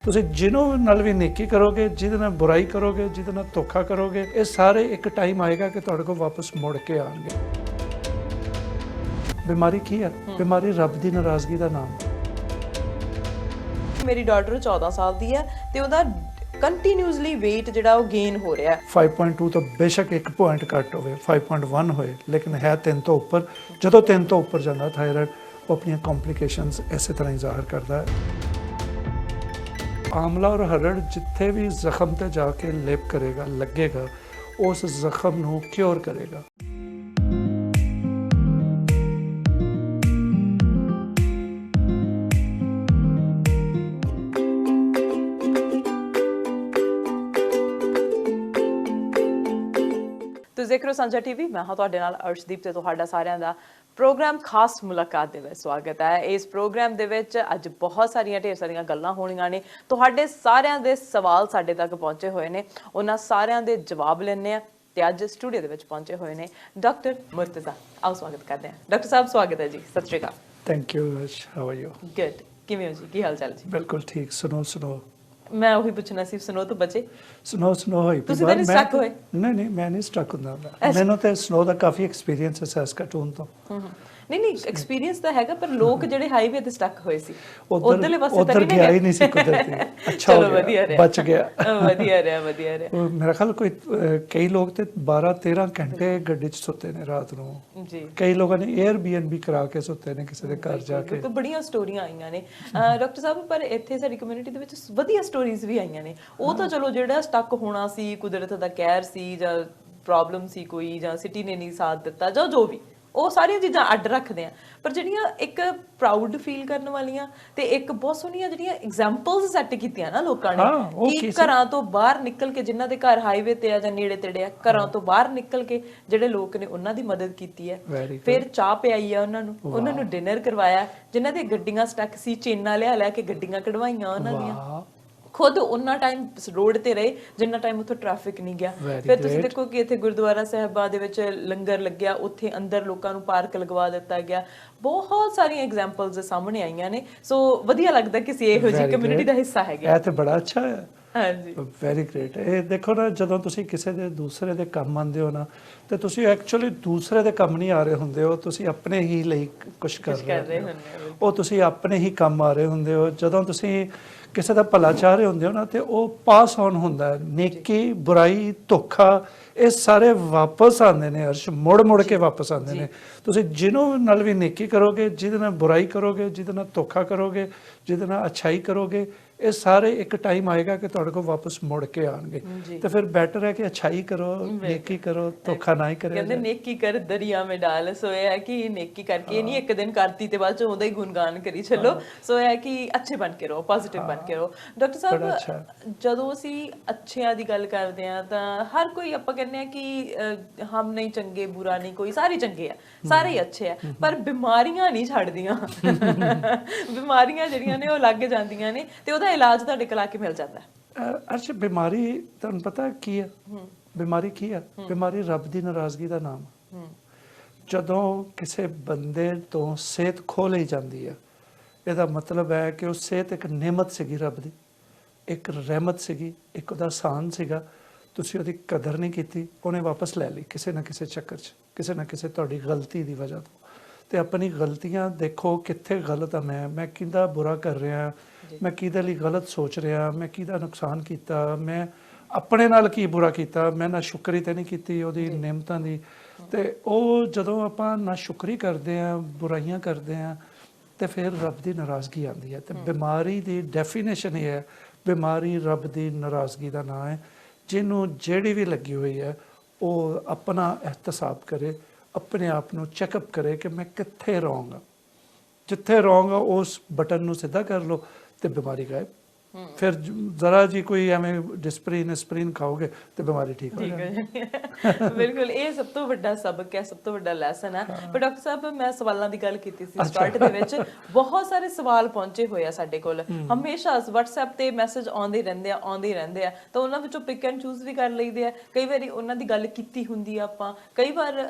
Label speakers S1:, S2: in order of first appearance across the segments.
S1: ਤੁਸੀਂ ਜਿਹਨੂੰ ਨਾਲ ਵੀ ਨੇਕੀ ਕਰੋਗੇ, ਜਿਹਦੇ ਨਾਲ ਬੁਰਾਈ ਕਰੋਗੇ, ਜਿਹਦੇ ਨਾਲ ਧੋਖਾ ਕਰੋਗੇ, ਇਹ ਸਾਰੇ ਇੱਕ ਟਾਈਮ ਆਏਗਾ ਕਿ ਤੁਹਾਡੇ ਕੋਲ ਵਾਪਸ ਮੁੜ ਕੇ ਆਣਗੇ। ਬਿਮਾਰੀ ਕੀ ਹੈ? ਬਿਮਾਰੀ ਰੱਬ ਦੀ ਨਾਰਾਜ਼ਗੀ ਦਾ ਨਾਮ।
S2: ਮੇਰੀ ਡਾਟਰ 14 ਸਾਲ ਦੀ ਹੈ ਤੇ ਉਹਦਾ ਕੰਟੀਨਿਊਸਲੀ weight ਜਿਹੜਾ ਉਹ ਗੇਨ ਹੋ ਰਿਹਾ ਹੈ।
S1: 5.2 ਤੋਂ ਬੇਸ਼ੱਕ 1 ਪੁਆਇੰਟ ਘੱਟ ਹੋਵੇ, 5.1 ਹੋਏ, ਲੇਕਿਨ ਹੈ 3 ਤੋਂ ਉੱਪਰ। ਜਦੋਂ 3 ਤੋਂ ਉੱਪਰ ਜਾਂਦਾ ਥਾਇਰਾਇਡ, ਉਹ ਆਪਣੀਆਂ ਕੰਪਲਿਕੇਸ਼ਨਸ ਇਸੇ ਤਰ੍ਹਾਂ ਹੀ ਜ਼ਾਹਰ ਕਰਦਾ ਹੈ। ਆਮਲਾ ਔਰ ਹਰੜ ਜਿੱਥੇ ਵੀ ਜ਼ਖਮ ਤੇ ਜਾ ਕੇ ਲੇਪ ਕਰੇਗਾ, ਲੱਗੇਗਾ, ਉਸ ਜ਼ਖਮ ਨੂੰ ਕਿਉਰ ਕਰੇਗਾ।
S2: ਤੁਸੀਂ ਦੇਖ ਰਹੇ ਹੋ ਸਾਂਝਾ ਟੀਵੀ। ਮੈਂ ਹਾਂ ਤੁਹਾਡੇ ਨਾਲ ਅਰਸ਼ਦੀਪ ਤੇ ਤੁਹਾਡਾ ਸਾਰਿਆਂ ਦਾ ਪ੍ਰੋਗਰਾਮ ਖਾਸ ਮੁਲਾਕਾਤ ਦੇ ਵਿੱਚ ਸਵਾਗਤ ਹੈ। ਇਸ ਪ੍ਰੋਗਰਾਮ ਦੇ ਵਿੱਚ ਅੱਜ ਬਹੁਤ ਸਾਰੀਆਂ ਢੇਰ ਸਾਰੀਆਂ ਗੱਲਾਂ ਹੋਣੀਆਂ ਨੇ। ਤੁਹਾਡੇ ਸਾਰਿਆਂ ਦੇ ਸਵਾਲ ਸਾਡੇ ਤੱਕ ਪਹੁੰਚੇ ਹੋਏ ਨੇ, ਉਹਨਾਂ ਸਾਰਿਆਂ ਦੇ ਜਵਾਬ ਲੈਣੇ ਆ ਤੇ ਅੱਜ ਸਟੂਡੀਓ ਦੇ ਵਿੱਚ ਪਹੁੰਚੇ ਹੋਏ ਨੇ ਡਾਕਟਰ ਮੁਰਤਜ਼ਾ। ਆਓ ਸਵਾਗਤ ਕਰਦੇ ਹਾਂ ਡਾਕਟਰ ਸਾਹਿਬ। ਸਵਾਗਤ ਹੈ ਜੀ, ਸਤਿ ਸ਼੍ਰੀ ਅਕਾਲ।
S1: Thank you Arsh, how are you?
S2: Good. ਕਿਵੇਂ ਹੋ ਜੀ? ਕੀ ਹਾਲ ਚਾਲ ਜੀ?
S1: ਬਿਲਕੁਲ ਠੀਕ। ਸੁਣੋ
S2: ਮੈਂ ਉਹੀ ਪੁੱਛਣਾ ਸੀ, ਸੁਣੋ ਤੋਂ ਬਚੇ?
S1: ਸੁਣੋ ਹੋਈ।
S2: ਤੁਸੀਂ ਤਾਂ ਨਹੀਂ ਸਟਕ ਹੋਏ?
S1: ਨਹੀਂ, ਮੈਂ ਨਹੀਂ ਸਟਕ ਹੁੰਦਾ। ਮੈਨੂੰ ਤਾਂ ਸੁਣੋ ਦਾ ਕਾਫੀ ਐਕਸਪੀਰੀਅੰਸ ਹੈ ਸੈਸਕਾਟੂਨ ਤੋਂ।
S2: ਨਹੀਂ ਐਕਸਪੀਰੀਅੰਸ ਤਾਂ ਹੈਗਾ, ਪਰ ਲੋਕ ਜਿਹੜੇ ਹਾਈਵੇ ਤੇ ਸਟਕ ਹੋਏ ਸੀ
S1: ਉਧਰਲੇ
S2: ਪਾਸੇ ਤਾਂ
S1: ਉਧਰ ਗਿਆ ਹੀ ਨਹੀਂ ਸੀ ਕੁਦਰਤੀ। ਅੱਛਾ
S2: ਚਲੋ
S1: ਹੋ
S2: ਵਧੀਆ
S1: ਗਿਆ,
S2: ਰਿਹਾ,
S1: ਬਚ ਗਿਆ।
S2: ਵਧੀਆ ਰਿਹਾ।
S1: ਮੇਰਾ ਖਿਆਲ ਕੋਈ ਕਈ ਲੋਕ ਤੇ 12-13 ਘੰਟੇ ਗੱਡੀ 'ਚ ਸੁੱਤੇ ਨੇ ਰਾਤ ਨੂੰ
S2: ਜੀ।
S1: ਕਈ ਲੋਕਾਂ ਨੇ 에ਅਰਬੀਐਨਬੀ ਕਰਾ ਕੇ ਸੁੱਤੇ ਨੇ ਕਿਸੇ ਦੇ ਘਰ ਜਾ ਕੇ।
S2: ਬੜੀਆਂ ਸਟੋਰੀਆਂ ਆਈਆਂ ਨੇ ਡਾਕਟਰ ਸਾਹਿਬ, ਪਰ ਇੱਥੇ ਸਾਡੀ ਕਮਿਊਨਿਟੀ ਦੇ ਵਿੱਚ ਵਧੀਆ ਸਟੋਰੀਜ਼ ਵੀ ਆਈਆਂ ਨੇ। ਉਹ ਤਾਂ ਚਲੋ ਜਿਹੜਾ ਸਟਕ ਹੋਣਾ ਸੀ, ਕੁਦਰਤ ਦਾ ਕਹਿਰ ਸੀ ਜਾਂ ਪ੍ਰੋਬਲਮ ਸੀ ਕੋਈ, ਜਾਂ ਸਿਟੀ ਨੇ ਨਹੀਂ ਸਾਥ ਦਿੱਤਾ, ਜਾਂ ਜੋ ਵੀ, ਉਹ ਸਾਰੀਆਂ ਚੀਜ਼ਾਂ ਅੱਡ ਰੱਖਦੇ ਆ। ਪਰ ਜਿਹੜੀਆਂ ਇੱਕ ਪ੍ਰਾਊਡ ਫੀਲ ਕਰਨ ਵਾਲੀਆਂ ਤੇ ਇੱਕ ਬਹੁਤ ਸੋਹਣੀਆਂ ਜਿਹੜੀਆਂ ਐਗਜ਼ਾਮਪਲਸ ਸੈੱਟ ਕੀਤੀਆਂ ਨਾ ਲੋਕਾਂ ਨੇ, ਕਿ ਘਰਾਂ ਤੋਂ ਬਾਹਰ ਨਿਕਲ ਕੇ, ਜਿਨ੍ਹਾਂ ਦੇ ਘਰ ਹਾਈਵੇ ਤੇ ਆ ਜਾਂ ਨੇੜੇ ਤੇੜੇ ਆ, ਘਰਾਂ ਤੋਂ ਬਾਹਰ ਨਿਕਲ ਕੇ ਜਿਹੜੇ ਲੋਕ ਨੇ ਉਹਨਾਂ ਦੀ ਮਦਦ ਕੀਤੀ ਹੈ। ਫਿਰ ਚਾਹ ਪਿਆਈ ਆ ਉਹਨਾਂ ਨੂੰ ਡਿਨਰ ਕਰਵਾਇਆ। ਜਿਨ੍ਹਾਂ ਦੀ ਗੱਡੀਆਂ ਸਟਕ ਸੀ, ਚੇਨਾਂ ਲਿਆ ਕੇ ਗੱਡੀਆਂ ਕਢਵਾਈਆਂ ਉਹਨਾਂ ਦੀਆਂ। ਖੁਦ ਉਹਨਾਂ ਟਾਈਮ ਰੋਡ ਤੇ ਰਹੇ ਜਿੰਨਾ ਟਾਈਮ ਉੱਥੇ ਟ੍ਰੈਫਿਕ ਨਹੀਂ ਗਿਆ। ਫਿਰ ਤੁਸੀਂ ਦੇਖੋ ਕਿ ਇੱਥੇ ਗੁਰਦੁਆਰਾ ਸਾਹਿਬਾ ਦੇ ਵਿੱਚ ਲੰਗਰ ਲੱਗਿਆ, ਉੱਥੇ ਅੰਦਰ ਲੋਕਾਂ ਨੂੰ ਪਾਰਕ ਲਗਵਾ ਦਿੱਤਾ ਗਿਆ। ਬਹੁਤ ਸਾਰੀਆਂ ਐਗਜ਼ਾਮਪਲਸ ਸਾਹਮਣੇ ਆਈਆਂ ਨੇ। ਸੋ ਵਧੀਆ ਲੱਗਦਾ ਕਿ ਅਸੀਂ ਇਹੋ ਜਿਹੀ ਕਮਿਊਨਿਟੀ ਦਾ ਹਿੱਸਾ ਹੈਗੇ।
S1: ਇਹ ਤੇ ਬੜਾ ਅੱਛਾ ਹੈ।
S2: ਹਾਂਜੀ,
S1: ਵੈਰੀ ਗ੍ਰੇਟ। ਇਹ ਦੇਖੋ ਨਾ, ਜਦੋਂ ਤੁਸੀਂ ਕਿਸੇ ਦੇ ਦੂਸਰੇ ਦੇ ਕੰਮ ਆਉਂਦੇ ਹੋ ਨਾ, ਤੇ ਤੁਸੀਂ ਐਕਚੁਅਲੀ ਦੂਸਰੇ ਦੇ ਕੰਮ ਨਹੀਂ ਆ ਰਹੇ ਹੁੰਦੇ ਹੋ, ਤੁਸੀਂ ਆਪਣੇ ਹੀ ਲਈ ਕੁਝ ਕਰ ਰਹੇ ਹੁੰਦੇ ਹੋ। ਉਹ ਤੁਸੀਂ ਆਪਣੇ ਹੀ ਕੰਮ ਆ ਰਹੇ ਹੁੰਦੇ ਹੋ। ਜਦੋਂ ਤੁਸੀਂ ਕਿਸੇ ਦਾ ਭਲਾ ਚਾਹ ਰਹੇ ਹੁੰਦੇ ਹੋ ਨਾ, ਤੇ ਉਹ ਪਾਸ ਔਨ ਹੁੰਦਾ ਹੈ। ਨੇਕੀ, ਬੁਰਾਈ, ਧੋਖਾ, ਇਹ ਸਾਰੇ ਵਾਪਸ ਆਉਂਦੇ ਨੇ ਅਰਸ਼, ਮੁੜ ਕੇ ਵਾਪਸ ਆਉਂਦੇ ਨੇ। ਤੁਸੀਂ ਜਿਹਨੂੰ ਨਾਲ ਵੀ ਨੇਕੀ ਕਰੋਗੇ, ਜਿਹਦੇ ਨਾਲ ਬੁਰਾਈ ਕਰੋਗੇ, ਜਿਹਦੇ ਨਾਲ ਧੋਖਾ ਕਰੋਗੇ, ਜਿਹਦੇ ਨਾਲ ਅੱਛਾਈ ਕਰੋਗੇ, ਇਹ ਸਾਰੇ ਇੱਕ ਟਾਈਮ ਆਏਗਾ ਕਿ ਤੁਹਾਡੇ ਕੋਲ ਵਾਪਸ ਮੁੜ ਕੇ ਆਣਗੇ। ਤੇ ਫਿਰ ਬੈਟਰ ਹੈ ਕਿ ਅੱਛਾਈ ਕਰੋ, ਨੇਕੀ ਕਰੋ, ਧੋਖਾ ਨਾ ਹੀ ਕਰੇ।
S2: ਕਹਿੰਦੇ ਨੇਕੀ ਕਰ ਦਰਿਆ ਮੇਂ ਡਾਲ। ਸੋ ਇਹ ਹੈ ਕਿ ਨੇਕੀ ਕਰਕੇ ਨਹੀਂ ਇੱਕ ਦਿਨ ਕਰਤੀ ਤੇ ਬਾਅਦ ਚ ਉਹਦਾ ਹੀ ਗੁਣਗਾਨ ਕਰੀ ਚੱਲੋ। ਸੋ ਇਹ ਹੈ ਕਿ ਅੱਛੇ ਬਣ ਕੇ ਰਹੋ, ਪੋਜ਼ਿਟਿਵ ਬਣ ਕੇ ਰਹੋ। ਡਾਕਟਰ ਸਾਹਿਬ, ਜਦੋਂ ਅਸੀਂ ਅੱਛਿਆਂ ਦੀ ਗੱਲ ਕਰਦੇ ਹਾਂ ਤਾਂ ਹਰ ਕੋਈ ਆਪਾਂ ਕਹਿੰਦੇ ਆ ਕਿ ਹਮ ਨਹੀਂ ਚੰਗੇ, ਬੁਰਾ ਨਹੀਂ ਕੋਈ, ਸਾਰੇ ਚੰਗੇ ਆ, ਸਾਰੇ ਹੀ ਅੱਛੇ ਆ। ਪਰ ਬਿਮਾਰੀਆਂ ਨਹੀਂ ਛੱਡਦੀਆਂ। ਬਿਮਾਰੀਆਂ ਜਿਹੜੀਆਂ ਨੇ ਉਹ ਲੱਗ ਜਾਂਦੀਆਂ ਨੇ, ਤੇ ਉਹਦਾ ਇਲਾਜ ਤੁਹਾਡੇ ਕੋਲ ਆ ਕੇ ਮਿਲ ਜਾਂਦਾ ਹੈ।
S1: ਅੱਛਾ, ਬਿਮਾਰੀ ਤੁਹਾਨੂੰ ਪਤਾ ਕੀ ਹੈ? ਬਿਮਾਰੀ ਕੀ ਹੈ? ਬਿਮਾਰੀ ਰੱਬ ਦੀ ਨਾਰਾਜ਼ਗੀ ਦਾ ਨਾਮ ਹੈ। ਜਦੋਂ ਕਿਸੇ ਬੰਦੇ ਤੋਂ ਸਿਹਤ ਖੋਹ ਲਈ ਜਾਂਦੀ ਹੈ, ਇਹਦਾ ਮਤਲਬ ਹੈ ਕਿ ਉਹ ਸਿਹਤ ਇੱਕ ਨਿਮਤ ਸੀਗੀ ਰੱਬ ਦੀ, ਇੱਕ ਰਹਿਮਤ ਸੀਗੀ, ਇੱਕ ਉਹਦਾ ਆਸਾਨ ਸੀਗਾ। ਤੁਸੀਂ ਉਹਦੀ ਕਦਰ ਨਹੀਂ ਕੀਤੀ, ਉਹਨੇ ਵਾਪਸ ਲੈ ਲਈ ਕਿਸੇ ਨਾ ਕਿਸੇ ਚੱਕਰ 'ਚ, ਕਿਸੇ ਨਾ ਕਿਸੇ ਤੁਹਾਡੀ ਗਲਤੀ ਦੀ ਵਜ੍ਹਾ ਤੋਂ। ਤੇ ਆਪਣੀ ਗਲਤੀਆਂ ਦੇਖੋ, ਕਿੱਥੇ ਗਲਤ ਆ ਮੈਂ ਕਿਹਦਾ ਬੁਰਾ ਕਰ ਰਿਹਾ, ਮੈਂ ਕਿਹਦੇ ਲਈ ਗਲਤ ਸੋਚ ਰਿਹਾ, ਮੈਂ ਕਿਹਦਾ ਨੁਕਸਾਨ ਕੀਤਾ, ਮੈਂ ਆਪਣੇ ਨਾਲ ਕੀ ਬੁਰਾ ਕੀਤਾ, ਮੈਂ ਨਾ ਸ਼ੁਕਰੀ ਤੇ ਨਹੀਂ ਕੀਤੀ ਉਹਦੀ ਨਿਮਤਾਂ ਦੀ। ਤੇ ਉਹ ਜਦੋਂ ਆਪਾਂ ਨਾ ਸ਼ੁਕਰੀ ਕਰਦੇ ਹਾਂ, ਬੁਰਾਈਆਂ ਕਰਦੇ ਹਾਂ, ਤੇ ਫਿਰ ਰੱਬ ਦੀ ਨਾਰਾਜ਼ਗੀ ਆਉਂਦੀ ਹੈ। ਤੇ ਬਿਮਾਰੀ ਦੀ ਡੈਫੀਨੇਸ਼ਨ ਇਹ ਹੈ, ਬਿਮਾਰੀ ਰੱਬ ਦੀ ਨਾਰਾਜ਼ਗੀ ਦਾ ਨਾਂ ਹੈ। ਜਿਹਨੂੰ ਜਿਹੜੀ ਵੀ ਲੱਗੀ ਹੋਈ ਹੈ, ਉਹ ਆਪਣਾ ਇਹਤਸਾਬ ਕਰੇ, ਆਪਣੇ ਆਪ ਨੂੰ ਚੈੱਕਅਪ ਕਰੇ ਕਿ ਮੈਂ ਕਿੱਥੇ ਰੋਂਗ ਹਾਂ। ਜਿੱਥੇ ਰੋਂਗ ਆ ਉਸ ਬਟਨ ਨੂੰ ਸਿੱਧਾ ਕਰ ਲਓ ਤੇ ਬਿਮਾਰੀ ਗਾਇਬ। ਫਿਰ ਜ਼ਰਾ ਜੀ ਕੋਈ ਐਵੇਂ ਡਿਸਪਰੀਨ ਖਾਓਗੇ ਤੇ ਬਿਮਾਰੀ ਠੀਕ ਹੋ ਜਾਏਗੀ।
S2: ਬਿਲਕੁਲ, ਇਹ ਸਭ ਤੋਂ ਵੱਡਾ ਸਬਕ ਹੈ, ਸਭ ਤੋਂ ਵੱਡਾ ਲੈਸਨ ਹੈ। ਪਰ ਡਾਕਟਰ ਸਾਹਿਬ, ਮੈਂ ਸਵਾਲਾਂ ਦੀ ਗੱਲ ਕੀਤੀ ਸੀ ਸਟਾਰਟ ਦੇ ਵਿੱਚ, ਬਹੁਤ ਸਾਰੇ ਸਵਾਲ ਪਹੁੰਚੇ ਹੋਏ ਆ ਸਾਡੇ ਕੋਲ। ਹਮੇਸ਼ਾ WhatsApp ਤੇ ਮੈਸੇਜ ਆਉਂਦੇ ਰਹਿੰਦੇ ਆ, ਤਾਂ ਉਹਨਾਂ ਵਿੱਚੋਂ ਪਿਕ ਐਂਡ ਚੂਜ਼ ਵੀ ਕਰ ਲਈਦੇ ਆ। ਕਈ ਵਾਰੀ ਉਹਨਾਂ ਦੀ ਗੱਲ ਕੀਤੀ ਹੁੰਦੀ ਆ ਆਪਾਂ, ਕਈ ਵਾਰ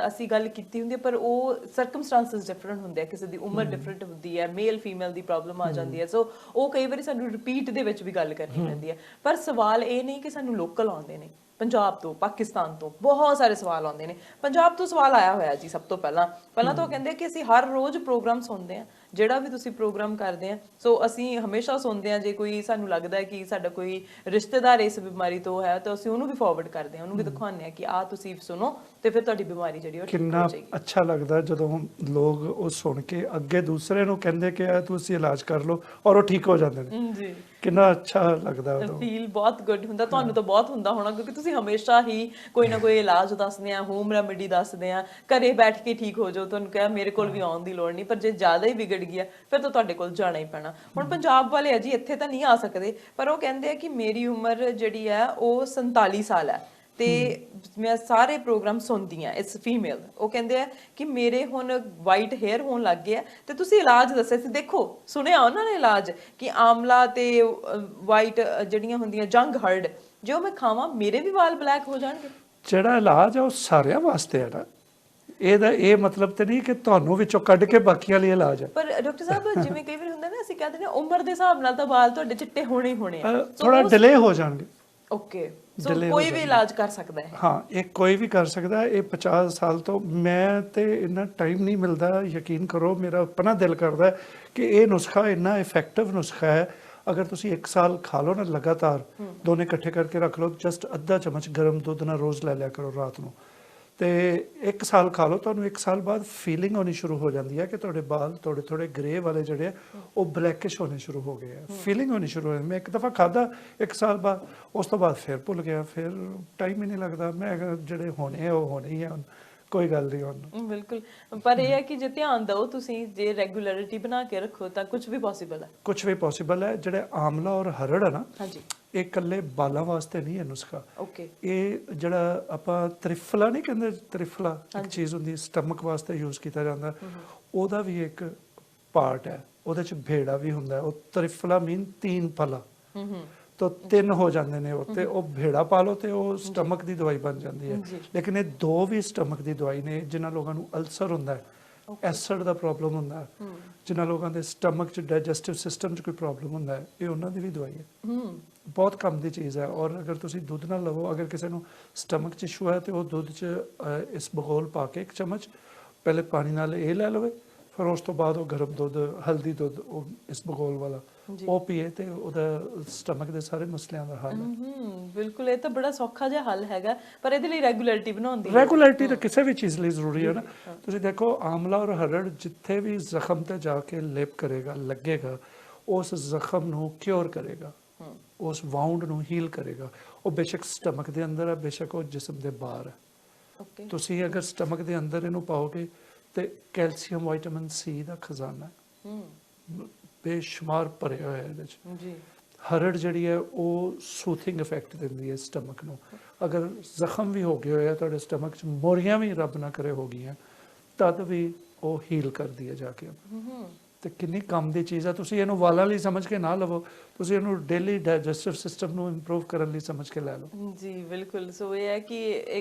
S2: ਅਸੀਂ ਗੱਲ ਕੀਤੀ ਹੁੰਦੀ ਹੈ, ਪਰ ਉਹ ਸਰਕਮਸਟੈਂਸਸ ਡਿਫਰੈਂਟ ਹੁੰਦੇ ਆ, ਕਿਸੇ ਦੀ ਉਮਰ ਡਿਫਰੈਂਟ ਹੁੰਦੀ ਹੈ, ਮੇਲ ਫੀਮੇਲ ਦੀ ਪ੍ਰੋਬਲਮ ਆ ਜਾਂਦੀ ਹੈ। ਸੋ ਉਹ ਕਈ ਵਾਰੀ ਸਾਨੂੰ ਸਾਨੂੰ ਰਿਪੀਟ ਦੇ ਵਿੱਚ ਵੀ ਗੱਲ ਕਰਨੀ ਪੈਂਦੀ ਹੈ। ਪਰ ਸਵਾਲ ਇਹ ਨਹੀਂ ਕਿ ਸਾਨੂੰ ਲੋਕਲ ਆਉਂਦੇ ਨੇ ਪੰਜਾਬ ਤੋਂ, ਪਾਕਿਸਤਾਨ ਤੋਂ, ਬਹੁਤ ਸਾਰੇ ਸਵਾਲ ਆਉਂਦੇ ਨੇ। ਪੰਜਾਬ ਤੋਂ ਸਵਾਲ ਆਇਆ ਹੋਇਆ ਜੀ ਸਭ ਤੋਂ ਪਹਿਲਾਂ ਤਾਂ ਉਹ ਕਹਿੰਦੇ ਕਿ ਅਸੀਂ ਹਰ ਰੋਜ਼ ਪ੍ਰੋਗਰਾਮ ਸੁਣਦੇ ਹਾਂ, ਜਿਹੜਾ ਵੀ ਤੁਸੀਂ ਪ੍ਰੋਗਰਾਮ ਕਰਦੇ ਆ, ਸੋ ਅਸੀਂ ਹਮੇਸ਼ਾ ਸੁਣਦੇ ਹਾਂ। ਜੇ ਕੋਈ ਸਾਨੂੰ ਲੱਗਦਾ ਹੈ ਕਿ ਸਾਡਾ ਕੋਈ ਰਿਸ਼ਤੇਦਾਰ ਇਸ ਬਿਮਾਰੀ ਤੋਂ ਹੈ ਤਾਂ ਅਸੀਂ ਉਹਨੂੰ ਵੀ ਫਾਰਵਰਡ ਕਰਦੇ ਹਾਂ, ਉਹਨੂੰ ਵੀ ਦਿਖਾਉਂਦੇ ਹਾਂ ਕਿ ਆਹ ਤੁਸੀਂ ਸੁਣੋ ਤੇ ਫਿਰ ਤੁਹਾਡੀ ਬਿਮਾਰੀ ਜਿਹੜੀ ਉਹ ਠੀਕ ਹੋ
S1: ਕਿੰਨਾ
S2: ਜਾਏਗੀ।
S1: ਅੱਛਾ ਲੱਗਦਾ ਜਦੋਂ ਲੋਕ ਉਹ ਸੁਣ ਕੇ ਅੱਗੇ ਦੂਸਰੇ ਨੂੰ ਕਹਿੰਦੇ ਕਿ ਇਹ ਤੁਸੀਂ ਇਲਾਜ ਕਰ ਲਓ ਔਰ ਉਹ ਠੀਕ ਹੋ ਜਾਂਦੇ ਨੇ।
S2: ਜੀ,
S1: ਕਿੰਨਾ ਅੱਛਾ ਲੱਗਦਾ ਉਦੋਂ।
S2: ਫੀਲ ਬਹੁਤ ਗੁੱਡ ਹੁੰਦਾ। ਤੁਹਾਨੂੰ ਤਾਂ ਬਹੁਤ ਹੁੰਦਾ ਹੋਣਾ ਕਿਉਂਕਿ ਤੁਸੀਂ ਹਮੇਸ਼ਾ ਹੀ ਕੋਈ ਨਾ ਕੋਈ ਇਲਾਜ ਦੱਸਦੇ ਆ, ਹੋਮ ਰੈਮੇਡੀ ਦੱਸਦੇ ਆ, ਘਰੇ ਬੈਠ ਕੇ ਠੀਕ ਹੋ ਜਾਓ। ਤੁਹਾਨੂੰ ਕਿਹਾ ਮੇਰੇ ਕੋਲ ਵੀ ਆਉਣ ਦੀ ਲੋੜ ਨਹੀਂ, ਪਰ ਜੇ ਜ਼ਿਆਦਾ ਹੀ ਵਿਗੜ ਗਿਆ ਫਿਰ ਤਾਂ ਤੁਹਾਡੇ ਕੋਲ ਜਾਣਾ ਹੀ ਪੈਣਾ। ਹੁਣ ਪੰਜਾਬ ਵਾਲੇ ਆ ਜੀ, ਇੱਥੇ ਤਾਂ ਨਹੀਂ ਆ ਸਕਦੇ, ਪਰ ਉਹ ਕਹਿੰਦੇ ਆ ਕਿ ਮੇਰੀ ਉਮਰ ਜਿਹੜੀ ਹੈ ਉਹ 47 ਸਾਲ ਹੈ ਤੇ ਮੈਂ ਸਾਰੇ ਪ੍ਰੋਗਰਾਮ ਸੁਣਦੀ ਆ। It's female. ਉਹ ਕਹਿੰਦੇ ਆ ਕਿ ਮੇਰੇ ਹੁਣ ਵਾਈਟ ਹੇਅਰ ਹੋਣ ਲੱਗ ਗਿਆ ਤੇ ਤੁਸੀਂ ਇਲਾਜ ਦੱਸਿਆ ਸੀ। ਦੇਖੋ ਸੁਣਿਆ ਉਹਨਾਂ ਨੇ ਇਲਾਜ ਕਿ ਆਮਲਾ ਤੇ ਵਾਈਟ ਜਿਹੜੀਆਂ ਹੁੰਦੀਆਂ ਜੰਗ ਹਰਡ, ਜੇ ਉਹ ਮੈਂ ਖਾਵਾਂ ਮੇਰੇ ਵੀ ਵਾਲ ਬਲੈਕ ਹੋ ਜਾਣਗੇ।
S1: ਜਿਹੜਾ ਇਲਾਜ ਹੈ ਉਹ ਸਾਰਿਆਂ ਵਾਸਤੇ ਹੈ ਨਾ, ਇਹਦਾ ਇਹ ਮਤਲਬ ਤੇ ਨਹੀਂ ਕਿ ਤੁਹਾਨੂੰ ਵਿੱਚੋਂ ਕੱਢ ਕੇ ਬਾਕੀਆਂ ਲਈ ਇਲਾਜ ਹੈ।
S2: ਪਰ ਡਾਕਟਰ ਸਾਹਿਬ ਜਿਵੇਂ ਕਈ ਵਾਰ ਹੁੰਦਾ ਨਾ, ਅਸੀਂ ਕਹਿੰਦੇ ਨੇ ਉਮਰ ਦੇ ਹਿਸਾਬ ਨਾਲ ਤਾਂ ਵਾਲ ਤੁਹਾਡੇ ਚਿੱਟੇ ਹੋਣੇ ਹੀ ਹੋਣੇ ਆ।
S1: ਥੋੜਾ ਡਿਲੇ ਹੋ ਜਾਣਗੇ।
S2: ਓਕੇ, ਸੋ ਕੋਈ ਵੀ ਇਲਾਜ ਕਰ ਸਕਦਾ ਹੈ।
S1: ਹਾਂ, ਇਹ ਕੋਈ ਵੀ ਕਰ ਸਕਦਾ ਹੈ। ਇਹ 50 ਸਾਲ ਤੋਂ ਮੈਂ ਤੇ ਇੰਨਾ ਟਾਈਮ ਨਹੀਂ ਮਿਲਦਾ, ਯਕੀਨ ਕਰੋ ਮੇਰਾ ਆਪਣਾ ਦਿਲ ਕਰਦਾ ਕਿ ਇਹ ਨੁਸਖਾ ਇੰਨਾ ਇਫੈਕਟਿਵ ਨੁਸਖਾ ਹੈ। ਅਗਰ ਤੁਸੀਂ 1 ਸਾਲ ਖਾ ਲਓ ਨਾ ਲਗਾਤਾਰ, ਦੋਨੇ ਇਕੱਠੇ ਕਰਕੇ ਰੱਖ ਲਓ, ਜਸਟ ਅੱਧਾ ਚਮਚ ਗਰਮ ਦੁੱਧ ਨਾਲ ਰੋਜ਼ ਲੈ ਲਿਆ ਕਰੋ ਰਾਤ ਨੂੰ, ਤੇ 1 ਸਾਲ ਖਾ ਲਓ, ਤੁਹਾਨੂੰ 1 ਸਾਲ ਬਾਅਦ ਫੀਲਿੰਗ ਹੋਣੀ ਸ਼ੁਰੂ ਹੋ ਜਾਂਦੀ ਹੈ ਕਿ ਤੁਹਾਡੇ ਬਾਲ ਥੋੜੇ ਗ੍ਰੇ ਵਾਲੇ ਜਿਹੜੇ ਆ ਉਹ ਬਲੈਕਿਸ਼ ਹੋਣੇ ਸ਼ੁਰੂ ਹੋ ਗਏ ਆ। ਫੀਲਿੰਗ ਹੋਣੀ ਸ਼ੁਰੂ ਹੋ ਜਾਂਦੀ। ਮੈਂ ਇੱਕ ਦਫਾ ਖਾਦਾ 1 ਸਾਲ ਬਾਅਦ, ਉਸ ਤੋਂ ਬਾਅਦ ਫਿਰ ਭੁੱਲ ਗਿਆ, ਫਿਰ ਟਾਈਮ ਹੀ ਨਹੀਂ ਲੱਗਦਾ। ਮੈਂ ਕਿਹਾ ਜਿਹੜੇ ਹੋਣੇ ਆ ਉਹ ਹੋਣੇ ਹੀ ਆ, ਕੋਈ ਗੱਲ ਨਹੀਂ ਹੁਣ।
S2: ਬਿਲਕੁਲ, ਪਰ ਇਹ ਹੈ ਕਿ ਜੇ ਧਿਆਨ ਦਿਓ ਤੁਸੀਂ, ਜੇ ਰੈਗੂਲਰਿਟੀ ਬਣਾ ਕੇ ਰੱਖੋ ਤਾਂ ਕੁਝ ਵੀ ਪੋਸੀਬਲ ਹੈ।
S1: ਕੁਝ ਵੀ ਪੋਸੀਬਲ ਹੈ। ਜਿਹੜੇ ਆਮਲਾ ਔਰ ਹਰੜ ਹੈ ਨਾ,
S2: ਹਾਂਜੀ,
S1: ਇਹ ਇਕੱਲੇ ਬਾਲਾਂ ਵਾਸਤੇ ਨਹੀਂ ਹੈ ਨੁਸਖਾ।
S2: ਓਕੇ,
S1: ਇਹ ਜਿਹੜਾ ਆਪਾਂ ਤ੍ਰਿਫਲਾ ਨਹੀਂ ਕਹਿੰਦੇ, ਤ੍ਰਿਫਲਾ ਇੱਕ ਚੀਜ਼ ਹੁੰਦੀ ਸਟਮਕ ਵਾਸਤੇ ਯੂਜ਼ ਕੀਤਾ ਜਾਂਦਾ, ਉਹਦਾ ਵੀ ਇੱਕ ਪਾਰਟ ਹੈ। ਉਹਦੇ ਚ ਭੇੜਾ ਵੀ ਹੁੰਦਾ। ਉਹ ਤ੍ਰਿਫਲਾ ਮੀਨ 3 ਫਲਾ ਤਾਂ 3 ਹੋ ਜਾਂਦੇ ਨੇ ਉਹ, ਤੇ ਉਹ ਭੇੜਾ ਪਾ ਲਓ ਤੇ ਉਹ ਸਟਮਕ ਦੀ ਦਵਾਈ ਬਣ ਜਾਂਦੀ ਹੈ। ਲੇਕਿਨ ਇਹ 2 ਵੀ ਸਟਮਕ ਦੀ ਦਵਾਈ ਨੇ। ਜਿਨ੍ਹਾਂ ਲੋਕਾਂ ਨੂੰ ਅਲਸਰ ਹੁੰਦਾ ਹੈ, ਐਸਿਡ ਦਾ ਪ੍ਰੋਬਲਮ ਹੁੰਦਾ ਹੈ, ਜਿਨ੍ਹਾਂ ਲੋਕਾਂ ਦੇ ਸਟਮਕ ਚ ਡਾਈਜੈਸਟਿਵ ਸਿਸਟਮ ਚ ਕੋਈ ਪ੍ਰੋਬਲਮ ਹੁੰਦਾ ਹੈ, ਇਹ ਉਹਨਾਂ ਦੀ ਵੀ ਦਵਾਈ ਹੈ। ਬਹੁਤ ਕੰਮ ਦੀ ਚੀਜ਼ ਹੈ। ਔਰ ਅਗਰ ਤੁਸੀਂ ਦੁੱਧ ਨਾਲ ਲਵੋ, ਅਗਰ ਕਿਸੇ ਨੂੰ ਸਟਮਕ ਚ ਇਸ਼ੂ ਹੈ ਤੇ ਉਹ ਦੁੱਧ ਚ ਇਸਬਗੋਲ ਪਾ ਕੇ 1 ਚਮਚ ਪਹਿਲੇ ਪਾਣੀ ਨਾਲ ਇਹ ਲੈ ਲਵੇ, ਫਿਰ ਉਸ ਤੋਂ ਬਾਅਦ ਉਹ ਗਰਮ ਦੁੱਧ, ਹਲਦੀ ਦੁੱਧ, ਉਹ ਇਸਬਗੋਲ ਵਾਲਾ ਉਹ ਪੀਏ ਤੇ ਉਹਦਾ ਸਟਮਕ ਦੇ ਸਾਰੇ ਮਸਲਿਆਂ ਦਾ ਹੱਲ ਹੈ।
S2: ਬਿਲਕੁਲ, ਇਹ ਤਾਂ ਬੜਾ ਸੌਖਾ ਜਿਹਾ ਹੱਲ ਹੈਗਾ, ਪਰ ਇਹਦੇ ਲਈ ਰੈਗੂਲਰਿਟੀ ਬਣਾਉਂਦੀ ਹੈ।
S1: ਰੈਗੂਲਰਿਟੀ ਤਾਂ ਕਿਸੇ ਵੀ ਚੀਜ਼ ਲਈ ਜ਼ਰੂਰੀ ਹੈ ਨਾ। ਤੁਸੀਂ ਦੇਖੋ ਆਮਲਾ ਔਰ ਹਰੜ ਜਿੱਥੇ ਵੀ ਜ਼ਖਮ ਤੇ ਜਾ ਕੇ ਲੇਪ ਕਰੇਗਾ, ਲੱਗੇਗਾ, ਉਸ ਜ਼ਖਮ ਨੂੰ ਕਿਉਰ ਕਰੇਗਾ, ਉਸ ਵਾਉਂਡ ਨੂੰ ਹੀਲ ਕਰੇਗਾ। ਉਹ ਬੇਸ਼ੱਕ ਸਟਮਕ ਦੇ ਅੰਦਰ ਹੈ, ਬੇਸ਼ੱਕ ਉਹ ਜਿਸਮ ਦੇ ਬਾਹਰ ਹੈ।
S2: ਓਕੇ,
S1: ਤੁਸੀਂ ਅਗਰ ਸਟਮਕ ਦੇ ਅੰਦਰ ਇਹਨੂੰ ਪਾਓਗੇ ਤੇ ਕੈਲਸ਼ੀਅਮ, ਵਿਟਾਮਿਨ ਸੀ ਦਾ ਖਜ਼ਾਨਾ ਹੈ, ਬੇਸ਼ੁਮਾਰ ਭਰਿਆ ਹੋਇਆ ਇਹਦੇ ਚ
S2: ਜੀ।
S1: ਹਰੜ ਜਿਹੜੀ ਹੈ ਉਹ ਸੂਥਿੰਗ ਇਫੈਕਟ ਦਿੰਦੀ ਹੈ ਸਟਮਕ ਨੂੰ। ਅਗਰ ਜ਼ਖਮ ਵੀ ਹੋ ਗਏ ਹੋਏ ਆ ਤੁਹਾਡੇ ਸਟਮਕ 'ਚ, ਮੋਰੀਆਂ ਵੀ ਰੱਬ ਨਾ ਕਰੇ ਹੋ ਗਈਆਂ, ਤਦ ਵੀ ਉਹ ਹੀਲ ਕਰਦੀ ਹੈ ਜਾ ਕੇ। ਤੇ ਕਿੰਨੀ ਕੰਮ ਦੀ ਚੀਜ਼ ਹੈ। ਤੁਸੀਂ ਇਹਨੂੰ ਵਾਲਾਂ ਲਈ ਸਮਝ ਕੇ ਨਾ ਲਵੋ, ਤੁਸੀਂ ਇਹਨੂੰ ਡੇਲੀ ਡਾਈਜੈਸਟਿਵ ਸਿਸਟਮ ਨੂੰ ਇੰਪਰੂਵ ਕਰਨ ਲਈ ਸਮਝ ਕੇ ਲੈ ਲਓ।
S2: ਜੀ ਬਿਲਕੁਲ, ਸੋ ਇਹ ਹੈ ਕਿ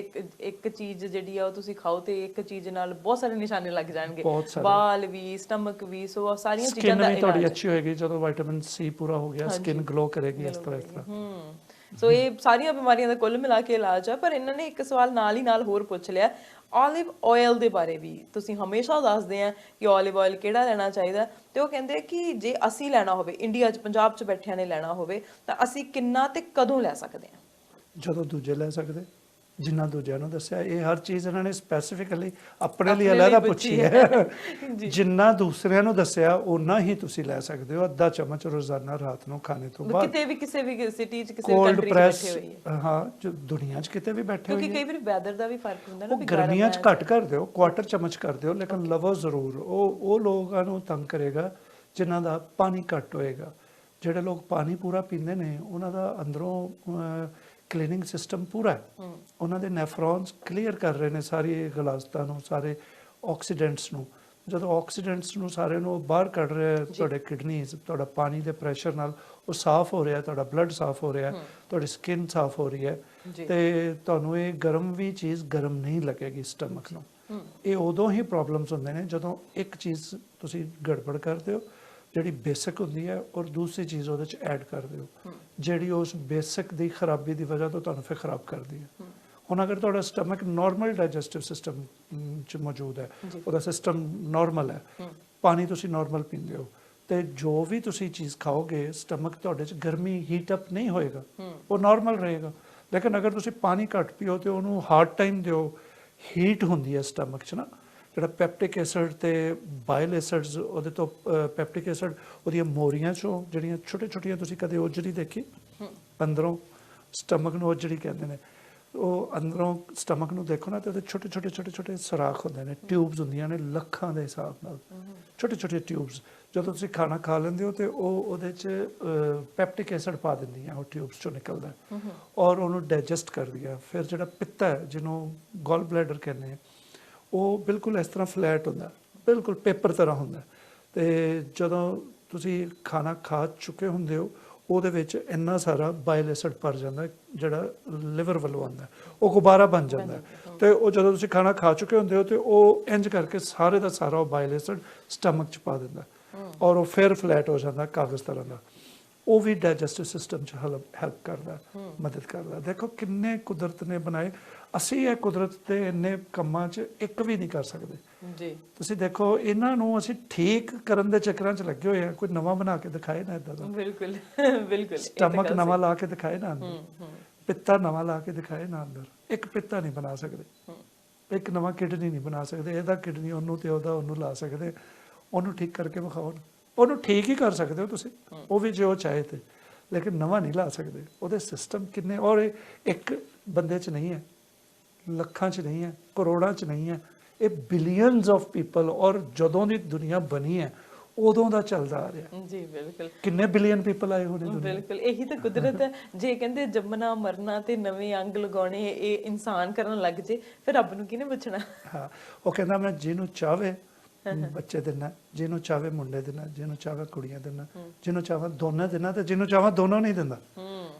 S2: ਇੱਕ ਚੀਜ਼ ਜਿਹੜੀ ਆ ਉਹ ਤੁਸੀਂ ਖਾਓ ਤੇ ਇੱਕ ਚੀਜ਼ ਨਾਲ ਬਹੁਤ ਸਾਰੇ ਨਿਸ਼ਾਨੇ ਲੱਗ ਜਾਣਗੇ, ਵਾਲ ਵੀ, ਸਟਮਕ ਵੀ, ਸੋ ਸਾਰੀਆਂ ਚੀਜ਼ਾਂ ਦਾ
S1: ਇਲਾਜ ਤੁਹਾਡੀ ਅੱਛੀ ਹੋਏਗੀ ਜਦੋਂ ਵਿਟਾਮਿਨ ਸੀ ਪੂਰਾ ਹੋ ਗਿਆ, ਸਕਿਨ ਗਲੋ ਕਰੇਗੀ ਇਸ ਤਰ੍ਹਾਂ।
S2: ਸੋ ਇਹ ਸਾਰੀਆਂ ਬਿਮਾਰੀਆਂ ਦਾ ਕੁੱਲ ਮਿਲਾ ਕੇ ਇਲਾਜ ਹੈ। ਪਰ ਇਹਨਾਂ ਨੇ ਇੱਕ ਸਵਾਲ ਨਾਲ ਹੀ ਨਾਲ ਹੋਰ ਪੁੱਛ ਲਿਆ, olive oil ਦੇ ਬਾਰੇ ਵੀ। ਤੁਸੀਂ ਹਮੇਸ਼ਾ ਦੱਸਦੇ ਆ ਕਿ olive oil ਕਿਹੜਾ ਲੈਣਾ ਚਾਹੀਦਾ, ਤੇ ਉਹ ਕਹਿੰਦੇ ਕਿ ਜੇ ਅਸੀਂ ਲੈਣਾ ਹੋਵੇ, ਇੰਡੀਆ 'ਚ, ਪੰਜਾਬ 'ਚ ਬੈਠਿਆਂ ਨੇ ਲੈਣਾ ਹੋਵੇ, ਤਾਂ ਅਸੀਂ ਕਿੰਨਾ ਤੇ ਕਦੋਂ ਲੈ ਸਕਦੇ ਹਾਂ?
S1: ਜਦੋਂ ਦੂਜੇ ਲੈ ਸਕਦੇ, ਜਿੰਨਾ ਦੂਜਿਆਂ ਨੂੰ ਦੱਸਿਆ। ਇਹ ਹਰ ਚੀਜ਼ ਇਹਨਾਂ ਨੇ ਸਪੈਸੀਫਿਕਲੀ ਆਪਣੇ ਲਈ ਅਲੱਗਾ ਪੁੱਛੀ ਹੈ। ਜਿੰਨਾ ਦੂਸਰਿਆਂ ਨੂੰ ਦੱਸਿਆ ਓਨਾ ਹੀ ਤੁਸੀਂ ਲੈ ਸਕਦੇ ਹੋ। ਅੱਧਾ ਚਮਚ ਰੋਜ਼ਾਨਾ ਰਾਤ ਨੂੰ ਖਾਣੇ ਤੋਂ ਬਾਅਦ।
S2: ਕਿਤੇ ਵੀ, ਕਿਸੇ ਵੀ ਸਿਟੀ 'ਚ, ਕਿਸੇ ਵੀ ਕੰਟਰੀ 'ਚ ਬੈਠੇ ਹੋਈਏ।
S1: ਹਾਂ, ਜੋ ਦੁਨੀਆ 'ਚ ਕਿਤੇ ਵੀ ਬੈਠੇ ਹੋਈਏ।
S2: ਕਿਉਂਕਿ ਕਈ ਵਾਰੀ ਵੈਦਰ ਦਾ ਵੀ ਫਰਕ ਹੁੰਦਾ ਨਾ,
S1: ਉਹ ਗਰਮੀਆਂ 'ਚ ਘੱਟ ਕਰ ਦਿਓ, ਕੁਆਟਰ ਚਮਚ ਕਰ ਦਿਓ, ਲੇਕਿਨ ਲਵੋ ਜ਼ਰੂਰ। ਉਹ ਲੋਕਾਂ ਨੂੰ ਤੰਗ ਕਰੇਗਾ ਜਿਨ੍ਹਾਂ ਦਾ ਪਾਣੀ ਘੱਟ ਹੋਏਗਾ। ਜਿਹੜੇ ਲੋਕ ਪਾਣੀ ਪੂਰਾ ਪੀਂਦੇ ਨੇ ਉਹਨਾਂ ਦਾ ਅੰਦਰੋਂ ਕਲੀਨਿੰਗ ਸਿਸਟਮ ਪੂਰਾ ਹੈ। ਉਹਨਾਂ ਦੇ ਨੈਫਰੋਨਸ ਕਲੀਅਰ ਕਰ ਰਹੇ ਨੇ ਸਾਰੀ ਗਲਾਸਤਾਂ ਨੂੰ, ਸਾਰੇ ਆਕਸੀਡੈਂਟਸ ਨੂੰ। ਜਦੋਂ ਆਕਸੀਡੈਂਟਸ ਨੂੰ ਸਾਰੇ ਨੂੰ ਬਾਹਰ ਕੱਢ ਰਿਹਾ ਤੁਹਾਡੇ ਕਿਡਨੀਜ਼, ਤੁਹਾਡਾ ਪਾਣੀ ਦੇ ਪ੍ਰੈਸ਼ਰ ਨਾਲ ਉਹ ਸਾਫ਼ ਹੋ ਰਿਹਾ, ਤੁਹਾਡਾ ਬਲੱਡ ਸਾਫ਼ ਹੋ ਰਿਹਾ, ਤੁਹਾਡੀ ਸਕਿਨ ਸਾਫ਼ ਹੋ ਰਹੀ ਹੈ, ਤੇ ਤੁਹਾਨੂੰ ਇਹ ਗਰਮ ਵੀ ਚੀਜ਼ ਗਰਮ ਨਹੀਂ ਲੱਗੇਗੀ ਸਟਮਕ ਨੂੰ। ਇਹ ਉਦੋਂ ਹੀ ਪ੍ਰੋਬਲਮਸ ਹੁੰਦੇ ਨੇ ਜਦੋਂ ਇੱਕ ਚੀਜ਼ ਤੁਸੀਂ ਗੜਬੜ ਕਰਦੇ ਹੋ ਜਿਹੜੀ ਬੇਸਿਕ ਹੁੰਦੀ ਹੈ ਔਰ ਦੂਸਰੀ ਚੀਜ਼ ਉਹਦੇ ਚ ਐਡ ਕਰ ਦਿਓ ਜਿਹੜੀ ਉਸ ਬੇਸਿਕ ਦੀ ਖਰਾਬੀ ਦੀ ਵਜ੍ਹਾ ਤੋਂ ਤੁਹਾਨੂੰ ਫਿਰ ਖਰਾਬ ਕਰਦੀ ਹੈ। ਹੁਣ ਅਗਰ ਤੁਹਾਡਾ ਸਟਮਕ ਨਾਰਮਲ ਡਾਈਜੈਸਟਿਵ ਸਿਸਟਮ ਚ ਮੌਜੂਦ ਹੈ, ਉਹਦਾ ਸਿਸਟਮ ਨਾਰਮਲ ਹੈ, ਪਾਣੀ ਤੁਸੀਂ ਨਾਰਮਲ ਪੀਂਦੇ ਹੋ, ਤੇ ਜੋ ਵੀ ਤੁਸੀਂ ਚੀਜ਼ ਖਾਓਗੇ ਸਟਮਕ ਤੁਹਾਡੇ ਚ ਗਰਮੀ ਹੀਟ ਅਪ ਨਹੀਂ ਹੋਏਗਾ, ਉਹ ਨਾਰਮਲ ਰਹੇਗਾ। ਲੇਕਿਨ ਅਗਰ ਤੁਸੀਂ ਪਾਣੀ ਘੱਟ ਪੀਓ ਤੇ ਉਹਨੂੰ ਹਾਰਡ ਟਾਈਮ ਦਿਓ, ਹੀਟ ਹੁੰਦੀ ਹੈ ਸਟਮਕ ਚ ਨਾ, ਜਿਹੜਾ ਪੈਪਟਿਕ ਐਸਿਡ ਤੇ ਬਾਇਲ ਐਸਿਡਸ ਉਹਦੇ ਤੋਂ ਪੈਪਟਿਕ ਐਸਿਡ ਉਹਦੀਆਂ ਮੋਰੀਆਂ ਚੋਂ ਜਿਹੜੀਆਂ ਛੋਟੇ ਛੋਟੀਆਂ ਤੁਸੀਂ ਕਦੇ ਉਜੜੀ ਦੇਖੀ ਅੰਦਰੋਂ ਸਟਮਕ ਨੂੰ ਉਜੜੀ ਕਹਿੰਦੇ ਨੇ, ਉਹ ਅੰਦਰੋਂ ਸਟਮਕ ਨੂੰ ਦੇਖੋ ਨਾ ਤੇ ਉਹਦੇ ਛੋਟੇ ਛੋਟੇ ਛੋਟੇ ਛੋਟੇ ਸੁਰਾਖ ਹੁੰਦੇ ਨੇ, ਟਿਊਬਸ ਹੁੰਦੀਆਂ ਨੇ ਲੱਖਾਂ ਦੇ ਹਿਸਾਬ ਨਾਲ, ਛੋਟੇ ਛੋਟੇ ਟਿਊਬਸ। ਜਦੋਂ ਤੁਸੀਂ ਖਾਣਾ ਖਾ ਲੈਂਦੇ ਹੋ ਤੇ ਉਹ ਉਹਦੇ 'ਚ ਪੈਪਟਿਕ ਐਸਿਡ ਪਾ ਦਿੰਦੀਆਂ, ਉਹ ਟਿਊਬਸ ਚੋਂ ਨਿਕਲਦਾ ਔਰ ਉਹਨੂੰ ਡਾਈਜੈਸਟ ਕਰਦੀਆਂ। ਫਿਰ ਜਿਹੜਾ ਪਿੱਤਾ ਹੈ ਜਿਹਨੂੰ ਗੋਲ ਬਲੈਡਰ ਕਹਿੰਦੇ ਆ, ਉਹ ਬਿਲਕੁਲ ਇਸ ਤਰ੍ਹਾਂ ਫਲੈਟ ਹੁੰਦਾ, ਬਿਲਕੁਲ ਪੇਪਰ ਤਰ੍ਹਾਂ ਹੁੰਦਾ, ਤੇ ਜਦੋਂ ਤੁਸੀਂ ਖਾਣਾ ਖਾ ਚੁੱਕੇ ਹੁੰਦੇ ਹੋ ਉਹਦੇ ਵਿੱਚ ਇੰਨਾ ਸਾਰਾ ਬਾਇਲ ਐਸਿਡ ਭਰ ਜਾਂਦਾ ਜਿਹੜਾ ਲਿਵਰ ਵੱਲੋਂ ਆਉਂਦਾ, ਉਹ ਗੁਬਾਰਾ ਬਣ ਜਾਂਦਾ, ਤੇ ਉਹ ਜਦੋਂ ਤੁਸੀਂ ਖਾਣਾ ਖਾ ਚੁੱਕੇ ਹੁੰਦੇ ਹੋ ਤੇ ਉਹ ਇੰਜ ਕਰਕੇ ਸਾਰੇ ਦਾ ਸਾਰਾ ਉਹ ਬਾਇਲ ਐਸਿਡ ਸਟਮਕ 'ਚ ਪਾ ਦਿੰਦਾ ਔਰ ਉਹ ਫਿਰ ਫਲੈਟ ਹੋ ਜਾਂਦਾ ਕਾਗਜ਼ ਤਰ੍ਹਾਂ ਦਾ। ਉਹ ਵੀ ਡਾਈਜੈਸਟਿਵ ਸਿਸਟਮ 'ਚ ਹੈਲਪ ਕਰਦਾ, ਮਦਦ ਕਰਦਾ। ਦੇਖੋ ਕਿੰਨੇ ਕੁਦਰਤ ਨੇ ਬਣਾਏ, ਅਸੀਂ ਇਹ ਕੁਦਰਤ ਦੇ ਇੰਨੇ ਕੰਮਾਂ 'ਚ ਇੱਕ ਵੀ ਨਹੀਂ ਕਰ ਸਕਦੇ
S2: ਜੀ।
S1: ਤੁਸੀਂ ਦੇਖੋ ਇਹਨਾਂ ਨੂੰ ਅਸੀਂ ਠੀਕ ਕਰਨ ਦੇ ਚੱਕਰਾਂ 'ਚ ਲੱਗੇ ਹੋਏ ਆ, ਕੋਈ ਨਵਾਂ ਬਣਾ ਕੇ ਦਿਖਾਏ ਨਾ ਇਦਾਂ ਦਾ।
S2: ਬਿਲਕੁਲ ਬਿਲਕੁਲ।
S1: ਸਟਮਕ ਨਵਾਂ ਲਾ ਕੇ ਦਿਖਾਏ ਨਾ ਅੰਦਰ, ਪਿੱਤਾ ਨਵਾਂ ਲਾ ਕੇ ਦਿਖਾਏ ਨਾ ਅੰਦਰ, ਇੱਕ ਪਿੱਤਾ ਨਹੀਂ ਬਣਾ ਸਕਦੇ, ਇੱਕ ਨਵਾਂ ਕਿਡਨੀ ਨਹੀਂ ਬਣਾ ਸਕਦੇ, ਇਹਦਾ ਕਿਡਨੀ ਉਹਨੂੰ ਤੇ ਉਹਦਾ ਉਹਨੂੰ ਲਾ ਸਕਦੇ, ਉਹਨੂੰ ਠੀਕ ਕਰਕੇ ਵਿਖਾਓ ਨਾ, ਉਹਨੂੰ ਠੀਕ ਹੀ ਕਰ ਸਕਦੇ ਹੋ ਤੁਸੀਂ, ਉਹ ਵੀ ਜੇ ਉਹ ਚਾਹੇ ਤੇ, ਲੇਕਿਨ ਨਵਾਂ ਨਹੀਂ ਲਾ ਸਕਦੇ। ਉਹਦੇ ਸਿਸਟਮ ਕਿੰਨੇ, ਔਰ ਇਹ ਇੱਕ ਬੰਦੇ 'ਚ ਨਹੀਂ ਹੈ, ਲੱਖਾਂ 'ਚ ਨਹੀਂ ਹੈ, ਕਰੋੜਾਂ 'ਚ ਨਹੀਂ ਹੈ, ਇਹ ਬਿਲੀਅਨਸ ਆਫ ਪੀਪਲ, ਔਰ ਜਦੋਂ ਦੀ ਦੁਨੀਆ ਬਣੀ ਹੈ ਉਦੋਂ ਦਾ ਚੱਲਦਾ ਆ ਰਿਹਾ।
S2: ਜੀ ਬਿਲਕੁਲ।
S1: ਕਿੰਨੇ ਬਿਲੀਅਨ ਪੀਪਲ ਆਏ ਹੋਣੇ ਦੁਨੀਆ।
S2: ਬਿਲਕੁਲ, ਇਹੀ ਤਾਂ ਕੁਦਰਤ ਹੈ। ਜੇ ਕਹਿੰਦੇ ਜੰਮਣਾ ਮਰਨਾ ਤੇ ਨਵੇਂ ਅੰਗ ਲਗਾਉਣੇ ਇਹ ਇਨਸਾਨ ਕਰਨ ਲੱਗ ਜੇ, ਫਿਰ ਰੱਬ ਨੂੰ ਕਿਹਨੇ ਪੁੱਛਣਾ।
S1: ਹਾਂ, ਉਹ ਕਹਿੰਦਾ ਮੈਂ ਜਿਹਨੂੰ ਚਾਹਵੇ ਬੱਚੇ ਦੇਣਾ, ਜਿਹਨੂੰ ਚਾਹਵੇ ਮੁੰਡੇ ਦੇਣਾ, ਜਿਹਨੂੰ ਚਾਹਵੇ ਕੁੜੀਆਂ ਦੇਣਾ, ਜਿਹਨੂੰ ਚਾਹਵੇ ਦੋਨਾਂ ਦੇਣਾ, ਤੇ ਜਿਹਨੂੰ ਚਾਹਵੇ ਦੋਨੋਂ ਨਹੀਂ ਦਿੰਦਾ,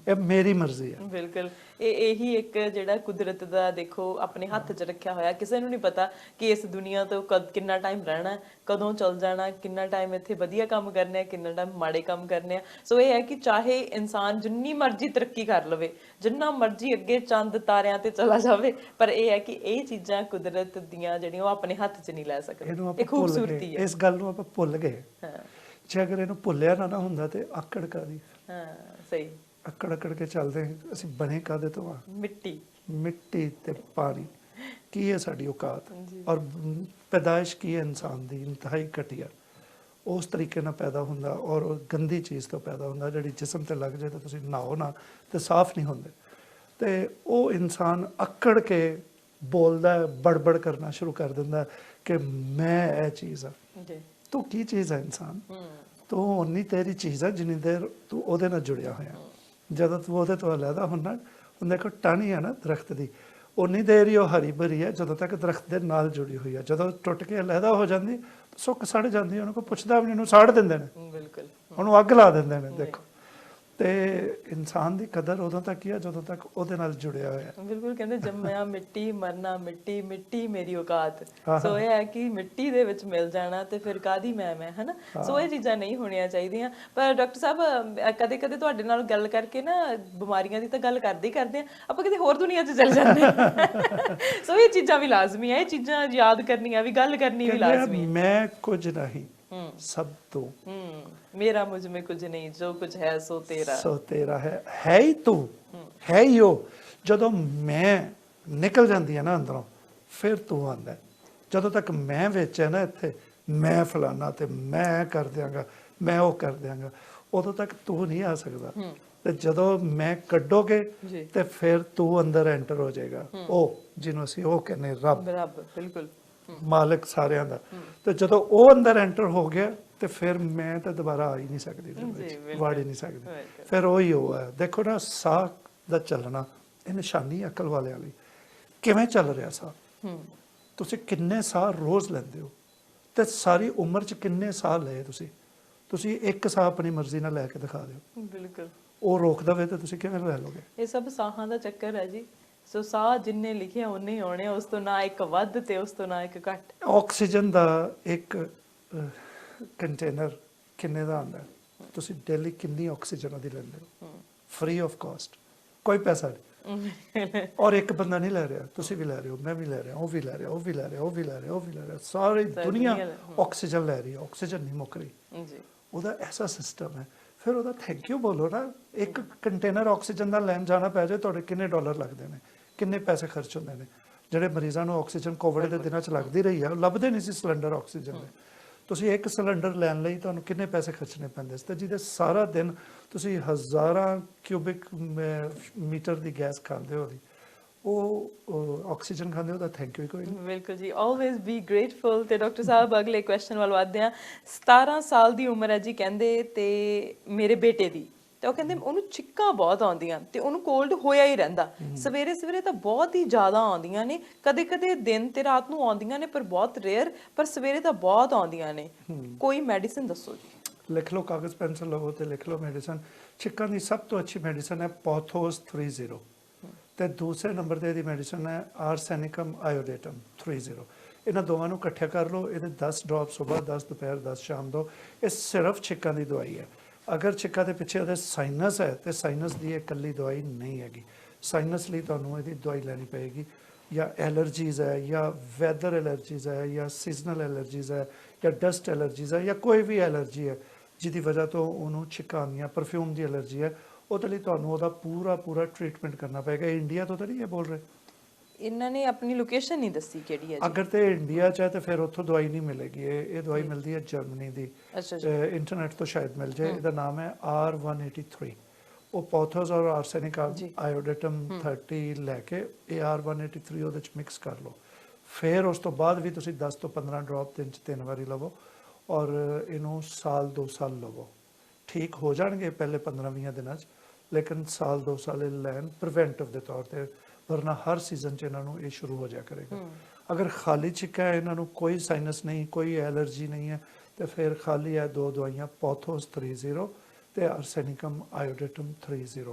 S1: ਇਹ ਮੇਰੀ ਮਰਜ਼ੀ ਹੈ।
S2: ਬਿਲਕੁਲ, ਇਹੀ ਇੱਕ ਜਿਹੜਾ ਕੁਦਰਤ ਦਾ ਦੇਖੋ ਆਪਣੇ ਹੱਥ 'ਚ ਰੱਖਿਆ ਹੋਇਆ, ਕਿਸੇ ਨੂੰ ਨਹੀਂ ਪਤਾ ਕਿ ਇਸ ਦੁਨੀਆ ਤੋਂ ਕਿੰਨਾ ਟਾਈਮ ਰਹਿਣਾ, ਕਦੋਂ ਚਲ ਜਾਣਾ, ਕਿੰਨਾ ਟਾਈਮ ਇੱਥੇ ਵਧੀਆ ਕੰਮ ਕਰਨੇ ਆ, ਕਿੰਨਾ ਟਾਈਮ ਮਾੜੇ ਕੰਮ ਕਰਨੇ ਆ। ਸੋ ਇਹ ਹੈ ਕਿ ਚਾਹੇ ਇਨਸਾਨ ਜਿੰਨੀ ਮਰਜ਼ੀ ਤਰੱਕੀ ਕਰ ਲਵੇ, ਜਿੰਨਾ ਮਰਜ਼ੀ ਅੱਗੇ ਚੰਦ ਤਾਰਿਆਂ ਤੇ ਚਲਾ ਜਾਵੇ, ਪਰ ਇਹ ਹੈ ਕਿ ਇਹ ਚੀਜ਼ਾਂ ਕੁਦਰਤ ਦੀਆਂ ਜਿਹੜੀਆਂ ਉਹ ਆਪਣੇ ਹੱਥ 'ਚ ਨਹੀਂ ਲੈ ਸਕਦੇ। ਇਹ ਖੂਬਸੂਰਤੀ ਹੈ।
S1: ਇਸ ਗੱਲ ਨੂੰ ਆਪਾਂ ਭੁੱਲ ਗਏ। ਜੇ ਅਗਰ ਇਹਨੂੰ ਭੁੱਲਿਆ ਨਾ ਹੁੰਦਾ ਤੇ ਆਕੜ ਕਾਦੀ।
S2: ਹਾਂ ਸਹੀ।
S1: ਅਕੜ ਕੇ ਚੱਲਦੇ ਅਸੀਂ, ਬਣੇ ਕਾਦੇ ਤੋਂ ਆ? ਮਿੱਟੀ ਤੇ ਪਾਣੀ। ਕੀ ਹੈ ਸਾਡੀ ਔਕਾਤ, ਔਰ ਪੈਦਾਇਸ਼ ਕੀ ਹੈ ਇਨਸਾਨ ਦੀ, ਇੰਤਹਾਈ ਘਟੀਆ। ਉਸ ਤਰੀਕੇ ਨਾਲ ਪੈਦਾ ਹੁੰਦਾ ਔਰ ਉਹ ਗੰਦੀ ਚੀਜ਼ ਤੋਂ ਪੈਦਾ ਹੁੰਦਾ ਜਿਹੜੀ ਜਿਸਮ ਤੇ ਲੱਗ ਜਾਏ ਤਾਂ ਤੁਸੀਂ ਨਹਾਓ ਨਾ ਤੇ ਸਾਫ਼ ਨਹੀਂ ਹੁੰਦੇ। ਤੇ ਉਹ ਇਨਸਾਨ ਅਕੜ ਕੇ ਬੋਲਦਾ, ਬੜਬੜ ਕਰਨਾ ਸ਼ੁਰੂ ਕਰ ਦਿੰਦਾ ਕਿ ਮੈਂ ਇਹ ਚੀਜ਼ ਆ। ਤੂੰ ਕੀ ਚੀਜ਼ ਹੈ ਇਨਸਾਨ? ਤੂੰ ਉਨੀ ਤੇਰੀ ਚੀਜ਼ ਹੈ ਜਿੰਨੀ ਦੇਰ ਤੂੰ ਉਹਦੇ ਨਾਲ ਜੁੜਿਆ ਹੋਇਆ। ਜਦੋਂ ਤੂੰ ਉਹਦੇ ਤੋਂ ਅਲੱਗਾ ਹੁੰਦਾ, ਹੁਣ ਦੇਖੋ ਟਾਹਣੀ ਹੈ ਨਾ ਦਰਖਤ ਦੀ, ਉਨੀ ਦੇਰ ਹੀ ਉਹ ਹਰੀ ਭਰੀ ਹੈ ਜਦੋਂ ਤੱਕ ਦਰਖਤ ਦੇ ਨਾਲ ਜੁੜੀ ਹੋਈ ਹੈ। ਜਦੋਂ ਟੁੱਟ ਕੇ ਅਲੱਗਾ ਹੋ ਜਾਂਦੀ, ਸੁੱਕ ਸੜ ਜਾਂਦੀ, ਉਹਨੂੰ ਕੋਈ ਪੁੱਛਦਾ ਵੀ ਨਹੀਂ, ਉਹਨੂੰ ਸਾੜ ਦਿੰਦੇ ਨੇ,
S2: ਬਿਲਕੁਲ
S1: ਉਹਨੂੰ ਅੱਗ ਲਾ ਦਿੰਦੇ ਨੇ। ਦੇਖੋ, ਤੇ ਇਨਸਾਨ ਦੀ ਕਦਰ ਉਦੋਂ ਤੱਕ ਹੀ ਆ ਜਦੋਂ ਤੱਕ ਉਹਦੇ ਨਾਲ ਜੁੜਿਆ ਹੋਇਆ।
S2: ਬਿਲਕੁਲ, ਕਹਿੰਦੇ ਜੰਮਿਆ ਮਿੱਟੀ, ਮਰਨਾ ਮਿੱਟੀ, ਮਿੱਟੀ ਮੇਰੀ ਔਕਾਤ। ਸੋ ਇਹ ਹੈ ਕਿ ਮਿੱਟੀ ਦੇ ਵਿੱਚ ਮਿਲ ਜਾਣਾ ਤੇ ਫਿਰ ਕਾਦੀ ਮੈਂ ਹਨਾ। ਸੋ ਇਹ ਚੀਜ਼ਾਂ ਨਹੀਂ ਹੋਣੀਆਂ ਚਾਹੀਦੀਆਂ। ਪਰ ਡਾਕਟਰ ਸਾਹਿਬ, ਕਦੇ ਕਦੇ ਤੁਹਾਡੇ ਨਾਲ ਗੱਲ ਕਰਕੇ ਨਾ, ਬਿਮਾਰੀਆਂ ਦੀ ਤਾਂ ਗੱਲ ਕਰਦੇ ਹੀ ਕਰਦੇ ਆ, ਆਪਾਂ ਕਿਤੇ ਹੋਰ ਦੁਨੀਆ 'ਚ ਚੱਲ ਜਾਂਦੇ ਆ। ਸੋ ਇਹ ਚੀਜ਼ਾਂ ਵੀ ਲਾਜ਼ਮੀ ਹੈ, ਇਹ ਚੀਜ਼ਾਂ ਯਾਦ ਕਰਨੀਆਂ ਵੀ, ਗੱਲ ਕਰਨੀ ਵੀ ਲਾਜ਼ਮੀ ਹੈ।
S1: ਮੈਂ ਕੁਝ ਨਹੀਂ, ਸਭ ਤੋਂ
S2: मेरा मुझ में कुछ नहीं, जो कुछ है सो तेरा
S1: है ही तू, है ही ਉਹ। ਜਦੋਂ ਮੈਂ ਨਿਕਲ ਜਾਂਦੀ ਹੈ ਨਾ ਅੰਦਰੋਂ, ਫਿਰ ਤੂੰ ਆਉਂਦਾ। ਜਦੋਂ ਤੱਕ ਮੈਂ ਵਿੱਚ ਹੈ ਨਾ ਇੱਥੇ, ਮੈਂ ਫਲਾਣਾ ਤੇ ਮੈਂ ਕਰ ਦਿਆਂਗਾ, ਮੈਂ ਉਹ ਕਰ ਦਿਆਂਗਾ, ਉਦੋਂ ਤੱਕ ਤੂੰ ਨਹੀਂ ਆ ਸਕਦਾ। ਤੇ ਜਦੋਂ ਮੈਂ ਕੱਢੋਗੇ ਤੇ ਫਿਰ ਤੂੰ ਅੰਦਰ ਐਂਟਰ ਹੋ ਜਾਏਗਾ। ਉਹ ਜਿਹਨੂੰ ਅਸੀਂ ਉਹ ਕਹਿੰਦੇ ਰੱਬ,
S2: ਬਿਲਕੁਲ
S1: ਮਾਲਕ ਸਾਰਿਆਂ ਦਾ। ਤੇ ਜਦੋਂ ਉਹ ਅੰਦਰ ਐਂਟਰ ਹੋ ਗਿਆ ਤੇ ਫਿਰ ਮੈਂ ਤਾਂ ਦੁਬਾਰਾ ਆ ਹੀ ਨਹੀਂ ਸਕਦੀ, ਵੜ ਹੀ ਨਹੀਂ ਸਕਦੀ। ਫਿਰ ਉਹੀ ਉਹ ਹੈ। ਦੇਖੋ ਨਾ, ਸਾਹ ਦਾ ਚੱਲਣਾ ਇਹ ਨਿਸ਼ਾਨੀ ਅਕਲ ਵਾਲਿਆਂ ਲਈ। ਕਿਵੇਂ ਚੱਲ ਰਿਹਾ ਸਾਹ? ਤੁਸੀਂ ਕਿੰਨੇ ਸਾਹ ਰੋਜ਼ ਲੈਂਦੇ ਹੋ ਤੇ ਸਾਰੀ ਉਮਰ 'ਚ ਕਿੰਨੇ ਸਾਹ ਲਏ ਤੁਸੀਂ ਇੱਕ ਸਾਹ ਆਪਣੀ ਮਰਜ਼ੀ ਨਾਲ ਲੈ ਕੇ ਦਿਖਾ ਦਿਓ।
S2: ਬਿਲਕੁਲ, ਉਹ
S1: ਰੋਕ ਦਵੇ ਤਾਂ ਤੁਸੀਂ ਕਿਵੇਂ ਲੈ ਲਓਗੇ?
S2: ਇਹ ਸਭ ਸਾਹਾਂ ਦਾ ਚੱਕਰ ਹੈ ਜੀ। ਸੋ ਸਾਹ ਜਿੰਨੇ ਲਿਖੇ ਉਹਨੇ ਹੀ ਆਉਣੇ, ਉਸ ਤੋਂ ਨਾ ਇੱਕ ਵੱਧ ਤੇ ਉਸ ਤੋਂ ਨਾ ਇੱਕ ਘੱਟ।
S1: ਆਕਸੀਜਨ ਦਾ ਇੱਕ ਕੰਟੇਨਰ ਕਿੰਨੇ ਦਾ ਆਉਂਦਾ ਤੁਸੀਂ ਡੇਲੀ ਕਿੰਨੀ ਆਕਸੀਜਨ ਉਹਦੀ ਲੈਂਦੇ ਹੋ ਫ੍ਰੀ ਆਫ ਕਾਸਟ ਕੋਈ ਪੈਸਾ ਨਹੀਂ ਔਰ ਇੱਕ ਬੰਦਾ ਨਹੀਂ ਲੈ ਰਿਹਾ ਤੁਸੀਂ ਵੀ ਲੈ ਰਹੇ ਹੋ ਮੈਂ ਵੀ ਲੈ ਰਿਹਾ ਉਹ ਵੀ ਲੈ ਰਿਹਾ ਉਹ ਵੀ ਲੈ ਰਿਹਾ ਉਹ ਵੀ ਲੈ ਰਿਹਾ ਉਹ ਵੀ ਲੈ ਰਿਹਾ ਸਾਰੀ ਦੁਨੀਆ ਆਕਸੀਜਨ ਲੈ ਰਹੀ ਹੈ ਆਕਸੀਜਨ ਨਹੀਂ ਮੁੱਕ ਰਹੀ
S2: ਜੀ
S1: ਉਹਦਾ ਐਸਾ ਸਿਸਟਮ ਹੈ ਫਿਰ ਉਹਦਾ ਥੈਂਕ ਯੂ ਬੋਲੋ ਨਾ ਇੱਕ ਕੰਟੇਨਰ ਆਕਸੀਜਨ ਦਾ ਲੈਣ ਜਾਣਾ ਪੈ ਜਾਏ ਤੁਹਾਡੇ ਕਿੰਨੇ ਡਾਲਰ ਲੱਗਦੇ ਨੇ ਕਿੰਨੇ ਪੈਸੇ ਖਰਚ ਹੁੰਦੇ ਨੇ ਜਿਹੜੇ ਮਰੀਜ਼ਾਂ ਨੂੰ ਆਕਸੀਜਨ ਕੋਵਿਡ ਦੇ ਦਿਨਾਂ 'ਚ ਲੱਗਦੀ ਰਹੀ ਆ ਲੱਭਦੇ ਨਹੀਂ ਸੀ ਸਿਲੰਡਰ ਆਕਸੀਜਨ ਦੇ ਤੁਸੀਂ ਇੱਕ ਸਿਲੰਡਰ ਲੈਣ ਲਈ ਤੁਹਾਨੂੰ ਕਿੰਨੇ ਪੈਸੇ ਖਰਚਣੇ ਪੈਂਦੇ ਸੀ ਤੇ ਜਿਹਦੇ ਸਾਰਾ ਦਿਨ ਤੁਸੀਂ ਹਜ਼ਾਰਾਂ ਕਿਊਬਿਕ ਮੀਟਰ ਦੀ ਗੈਸ ਖਾਂਦੇ ਹੋ ਦੀ ਉਹ ਆਕਸੀਜਨ ਖਾਂਦੇ ਹੋ ਤਾਂ ਥੈਂਕ ਯੂ ਕੋਈ ਨਹੀਂ
S2: ਬਿਲਕੁਲ ਜੀ ਆਲਵੇਜ਼ ਬੀ ਗ੍ਰੇਟਫੁਲ ਤੇ ਡਾਕਟਰ ਸਾਹਿਬ ਅਗਲੇ ਕੁਐਸਚਨ ਵੱਲ ਵਧਦੇ ਆ 17 ਸਾਲ ਦੀ ਉਮਰ ਹੈ ਜੀ ਕਹਿੰਦੇ ਤੇ ਮੇਰੇ ਬੇਟੇ ਦੀ ਤੇ ਉਹ ਕਹਿੰਦੇ ਉਹਨੂੰ ਛਿੱਕਾਂ ਬਹੁਤ ਆਉਂਦੀਆਂ ਤੇ ਉਹਨੂੰ ਕੋਲਡ ਹੋਇਆ ਹੀ ਰਹਿੰਦਾ ਸਵੇਰੇ ਸਵੇਰੇ ਤਾਂ ਬਹੁਤ ਹੀ ਜ਼ਿਆਦਾ ਆਉਂਦੀਆਂ ਨੇ ਕਦੇ ਕਦੇ ਦਿਨ ਤੇ ਰਾਤ ਨੂੰ ਆਉਂਦੀਆਂ ਨੇ ਪਰ ਬਹੁਤ ਰੇਅਰ ਪਰ ਸਵੇਰੇ ਤਾਂ ਬਹੁਤ ਆਉਂਦੀਆਂ ਨੇ ਕੋਈ ਮੈਡੀਸਿਨ ਦੱਸੋ ਜੀ
S1: ਲਿਖ ਲਓ ਕਾਗਜ਼ ਪੈਨਸਲ ਲਵੋ ਤੇ ਲਿਖ ਲਓ ਮੈਡੀਸਨ ਛਿੱਕਾਂ ਦੀ ਸਭ ਤੋਂ ਅੱਛੀ ਮੈਡੀਸਨ ਹੈ ਪੋਥੋਸ 30 ਤੇ ਦੂਸਰੇ ਨੰਬਰ ਤੇ ਇਹਦੀ ਮੈਡੀਸਨ ਹੈ ਆਰਸੈਨਿਕਮ ਆਇਓਡੇਟਮ 30 ਇਹਨਾਂ ਦੋਵਾਂ ਨੂੰ ਇਕੱਠੇ ਕਰ ਲਓ ਇਹਦੇ 10 ਡ੍ਰੌਪ ਸਵੇਰ 10 ਦੁਪਹਿਰ 10 ਸ਼ਾਮ ਦੋ ਇਹ ਸਿਰਫ ਛਿੱਕਾਂ ਦੀ ਦਵਾਈ ਹੈ ਅਗਰ ਛਿੱਕਾਂ ਦੇ ਪਿੱਛੇ ਉਹਦੇ ਸਾਈਨਸ ਹੈ ਤੇ ਸਾਈਨਸ ਦੀ ਇਹ ਇਕੱਲੀ ਦਵਾਈ ਨਹੀਂ ਹੈਗੀ ਸਾਈਨਸ ਲਈ ਤੁਹਾਨੂੰ ਇਹਦੀ ਦਵਾਈ ਲੈਣੀ ਪਏਗੀ ਜਾਂ ਐਲਰਜੀਜ਼ ਹੈ ਜਾਂ ਵੈਦਰ ਐਲਰਜੀਜ਼ ਹੈ ਜਾਂ ਸੀਜ਼ਨਲ ਐਲਰਜੀਜ਼ ਹੈ ਜਾਂ ਡਸਟ ਐਲਰਜੀਜ਼ ਹੈ ਜਾਂ ਕੋਈ ਵੀ ਐਲਰਜੀ ਹੈ ਜਿਹਦੀ ਵਜ੍ਹਾ ਤੋਂ ਉਹਨੂੰ ਛਿੱਕਾਂ ਆਉਂਦੀਆਂ ਪਰਫਿਊਮ ਦੀ ਐਲਰਜੀ ਹੈ ਉਹਦੇ ਲਈ ਤੁਹਾਨੂੰ ਉਹਦਾ ਪੂਰਾ ਟ੍ਰੀਟਮੈਂਟ ਕਰਨਾ ਪਏਗਾ ਇੰਡੀਆ ਤੋਂ ਤਾਂ ਨਹੀਂ ਇਹ ਬੋਲ ਰਹੇ
S2: ਇਹਨਾਂ ਨੇ ਆਪਣੀ ਲੋਕੇਸ਼ਨ ਨਹੀਂ ਦੱਸੀ ਕਿਹੜੀ ਹੈ
S1: ਅਗਰ ਤੇ ਇੰਡੀਆ 'ਚ ਹੈ ਤੇ ਫਿਰ ਉੱਥੋਂ ਦਵਾਈ ਨਹੀਂ ਮਿਲੇਗੀ ਇਹ ਦਵਾਈ ਮਿਲਦੀ ਹੈ ਜਰਮਨੀ ਦੀ ਇੰਟਰਨੈਟ ਤੋਂ ਸ਼ਾਇਦ ਮਿਲ ਜਾਏ ਇਹਦਾ ਨਾਮ ਹੈ R183 ਉਹ ਪੋਥੋਸ ਔਰ ਆਰਸੈਨਿਕ ਆਇਓਡੇਟਮ 30 ਲੈ ਕੇ ਇਹ R183 ਉਹਦੇ 'ਚ ਮਿਕਸ ਕਰ ਲਓ ਫਿਰ ਉਸ ਤੋਂ ਬਾਅਦ ਵੀ ਤੁਸੀਂ 10 ਤੋਂ 15 ਡ੍ਰੌਪ ਦਿਨ 'ਚ 3 ਵਾਰੀ ਲਵੋ ਔਰ ਇਹਨੂੰ ਸਾਲ 2 ਸਾਲ ਲਵੋ ਠੀਕ ਹੋ ਜਾਣਗੇ ਪਹਿਲੇ 15-20 ਦਿਨਾਂ 'ਚ ਲੇਕਿਨ ਸਾਲ 2 ਸਾਲ ਇਹ ਲੈਣ ਪ੍ਰੀਵੈਂਟਿਵ ਦੇ ਤੌਰ ਤੇ ਵਰਨਾ ਹਰ ਸੀਜ਼ਨ 'ਚ ਇਹਨਾਂ ਨੂੰ ਇਹ ਸ਼ੁਰੂ ਹੋ ਜਾ ਕਰੇਗਾ ਅਗਰ ਖਾਲੀ ਛਿੱਕਾ ਹੈ ਇਹਨਾਂ ਨੂੰ ਕੋਈ ਸਾਈਨਸ ਨਹੀਂ ਕੋਈ ਐਲਰਜੀ ਨਹੀਂ ਹੈ ਤੇ ਫਿਰ ਖਾਲੀ ਹੈ ਦੋ ਦਵਾਈਆਂ ਪੋਥੋਸ 30 ਤੇ ਆਰਸੈਨਿਕਮ ਆਇਓਡੇਟਮ 30